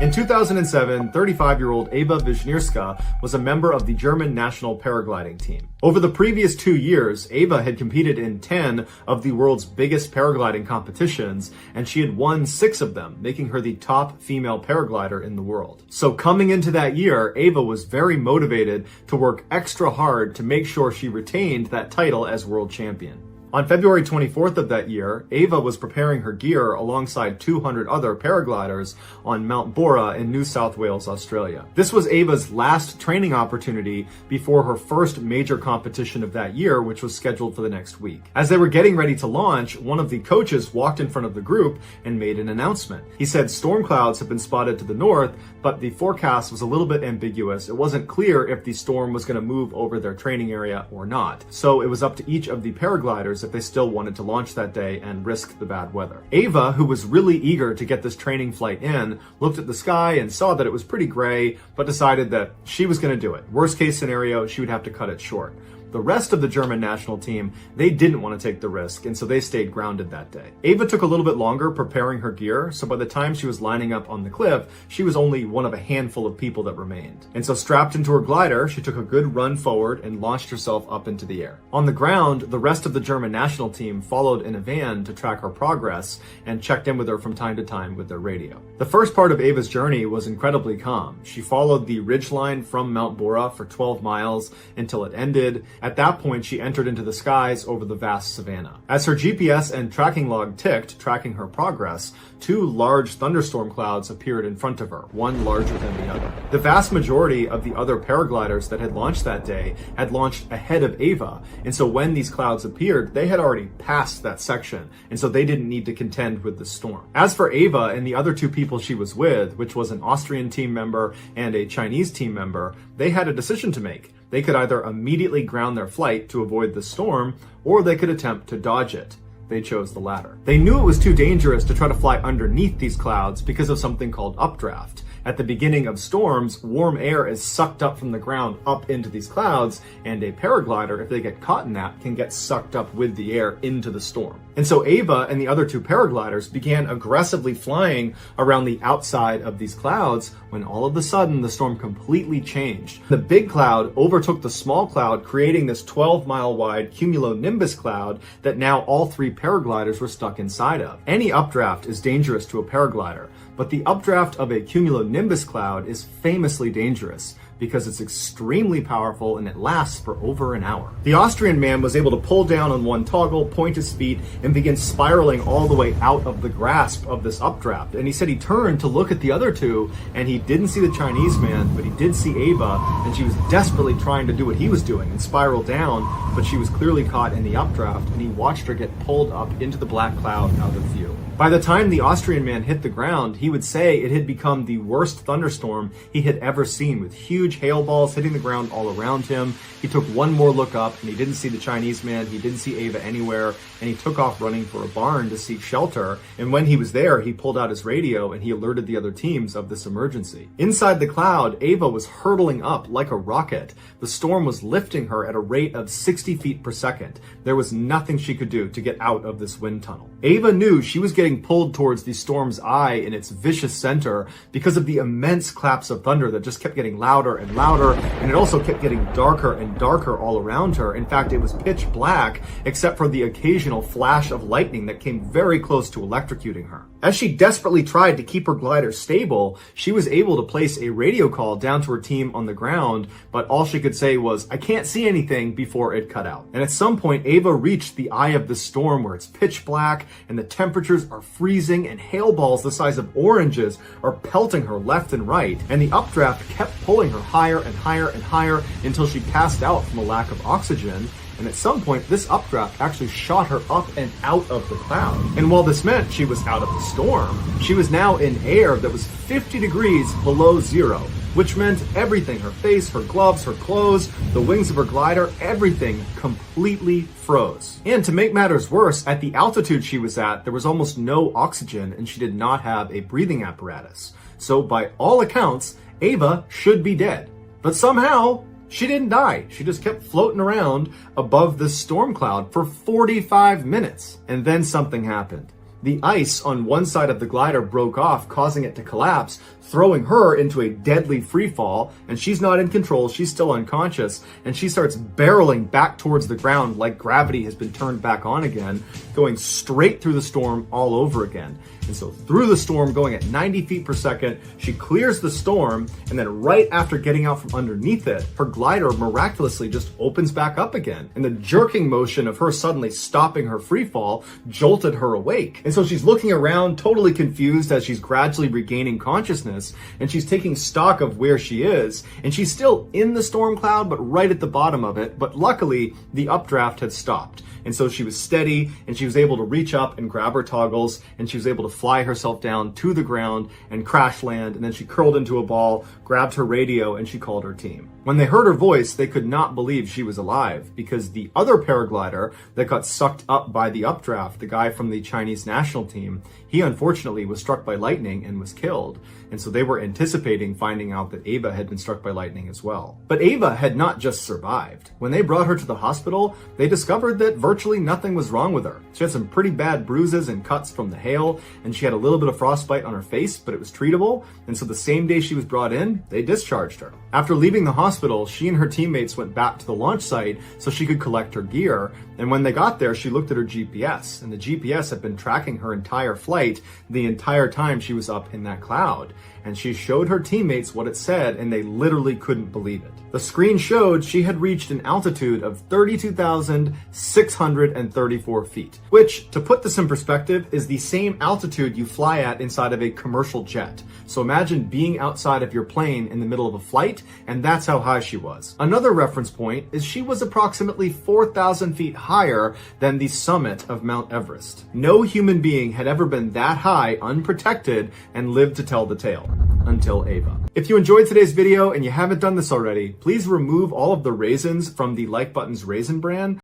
In 2007, 35-year-old Eva Wisniewska was a member of the German national paragliding team. Over the previous 2 years, Eva had competed in 10 of the world's biggest paragliding competitions, and she had won 6 of them, making her the top female paraglider in the world. So coming into that year, Eva was very motivated to work extra hard to make sure she retained that title as world champion. On February 24th of that year, Eva was preparing her gear alongside 200 other paragliders on Mount Bora in New South Wales, Australia. This was Eva's last training opportunity before her first major competition of that year, which was scheduled for the next week. As they were getting ready to launch, one of the coaches walked in front of the group and made an announcement. He said storm clouds have been spotted to the north, but the forecast was a little bit ambiguous. It wasn't clear if the storm was going to move over their training area or not. So it was up to each of the paragliders if they still wanted to launch that day and risk the bad weather. Eva, who was really eager to get this training flight in, looked at the sky and saw that it was pretty gray, but decided that she was going to do it. Worst case scenario, she would have to cut it short. The rest of the German national team, they didn't want to take the risk, and so they stayed grounded that day. Eva took a little bit longer preparing her gear, so by the time she was lining up on the cliff, she was only one of a handful of people that remained. And so strapped into her glider, she took a good run forward and launched herself up into the air. On the ground, the rest of the German national team followed in a van to track her progress and checked in with her from time to time with their radio. The first part of Eva's journey was incredibly calm. She followed the ridgeline from Mount Bora for 12 miles until it ended. At that point, she entered into the skies over the vast savanna. As her GPS and tracking log ticked, tracking her progress, 2 large thunderstorm clouds appeared in front of her, one larger than the other. The vast majority of the other paragliders that had launched that day had launched ahead of Eva, and so when these clouds appeared, they had already passed that section, and so they didn't need to contend with the storm. As for Eva and the other 2 people she was with, which was an Austrian team member and a Chinese team member, they had a decision to make. They could either immediately ground their flight to avoid the storm, or they could attempt to dodge it. They chose the latter. They knew it was too dangerous to try to fly underneath these clouds because of something called updraft. At the beginning of storms, warm air is sucked up from the ground up into these clouds, and a paraglider, if they get caught in that, can get sucked up with the air into the storm. And so Eva and the other 2 paragliders began aggressively flying around the outside of these clouds when all of a sudden the storm completely changed. The big cloud overtook the small cloud, creating this 12-mile wide cumulonimbus cloud that now all 3 paragliders were stuck inside of. Any updraft is dangerous to a paraglider, but the updraft of a cumulonimbus cloud is famously dangerous because it's extremely powerful and it lasts for over an hour. The Austrian man was able to pull down on one toggle, point his feet, and begin spiraling all the way out of the grasp of this updraft. And he said he turned to look at the other 2, and he didn't see the Chinese man, but he did see Eva, and she was desperately trying to do what he was doing and spiral down, but she was clearly caught in the updraft, and he watched her get pulled up into the black cloud out of view. By the time the Austrian man hit the ground, he would say it had become the worst thunderstorm he had ever seen, with huge hail balls hitting the ground all around him. He took one more look up and he didn't see the Chinese man, he didn't see Eva anywhere, and he took off running for a barn to seek shelter. And when he was there, he pulled out his radio and he alerted the other teams of this emergency. Inside the cloud, Eva was hurtling up like a rocket. The storm was lifting her at a rate of 60 feet per second. There was nothing she could do to get out of this wind tunnel. Eva knew she was getting pulled towards the storm's eye in its vicious center because of the immense claps of thunder that just kept getting louder and louder, and it also kept getting darker and darker all around her. In fact, it was pitch black except for the occasional flash of lightning that came very close to electrocuting her. As she desperately tried to keep her glider stable, she was able to place a radio call down to her team on the ground, but all she could say was, "I can't see anything," before it cut out. And at some point, Eva reached the eye of the storm where it's pitch black and the temperatures are freezing and hail balls the size of oranges are pelting her left and right, and the updraft kept pulling her higher and higher and higher until she passed out from a lack of oxygen. And at some point, this updraft actually shot her up and out of the cloud. And while this meant she was out of the storm, she was now in air that was 50 degrees below zero, which meant everything, her face, her gloves, her clothes, the wings of her glider, everything completely froze. And to make matters worse, at the altitude she was at, there was almost no oxygen and she did not have a breathing apparatus. So by all accounts, Eva should be dead. But somehow, she didn't die. She just kept floating around above this storm cloud for 45 minutes. And then something happened. The ice on one side of the glider broke off, causing it to collapse, throwing her into a deadly free fall, and she's not in control, she's still unconscious, and she starts barreling back towards the ground like gravity has been turned back on again, going straight through the storm all over again. And so through the storm, going at 90 feet per second, she clears the storm, and then right after getting out from underneath it, her glider miraculously just opens back up again. And the jerking motion of her suddenly stopping her free fall jolted her awake. And so she's looking around, totally confused as she's gradually regaining consciousness, and she's taking stock of where she is, and she's still in the storm cloud, but right at the bottom of it. But luckily, the updraft had stopped. And so she was steady, and she was able to reach up and grab her toggles, and she was able to fly herself down to the ground and crash land, and then she curled into a ball, grabbed her radio, and she called her team. When they heard her voice, they could not believe she was alive, because the other paraglider that got sucked up by the updraft, the guy from the Chinese national team, he unfortunately was struck by lightning and was killed. And so they were anticipating finding out that Ava had been struck by lightning as well. But Ava had not just survived. When they brought her to the hospital, they discovered that virtually nothing was wrong with her. She had some pretty bad bruises and cuts from the hail, and she had a little bit of frostbite on her face, but it was treatable. And so the same day she was brought in, they discharged her. After leaving the hospital, she and her teammates went back to the launch site so she could collect her gear. And when they got there, she looked at her GPS, and the GPS had been tracking her entire flight the entire time she was up in that cloud. And she showed her teammates what it said, and they literally couldn't believe it. The screen showed she had reached an altitude of 32,634 feet, which, to put this in perspective, is the same altitude you fly at inside of a commercial jet. So imagine being outside of your plane in the middle of a flight, and that's how high she was. Another reference point is she was approximately 4,000 feet higher than the summit of Mount Everest. No human being had ever been that high, unprotected, and lived to tell the tale. Until Ava. If you enjoyed today's video and you haven't done this already, please remove all of the raisins from the Like Button's raisin bran.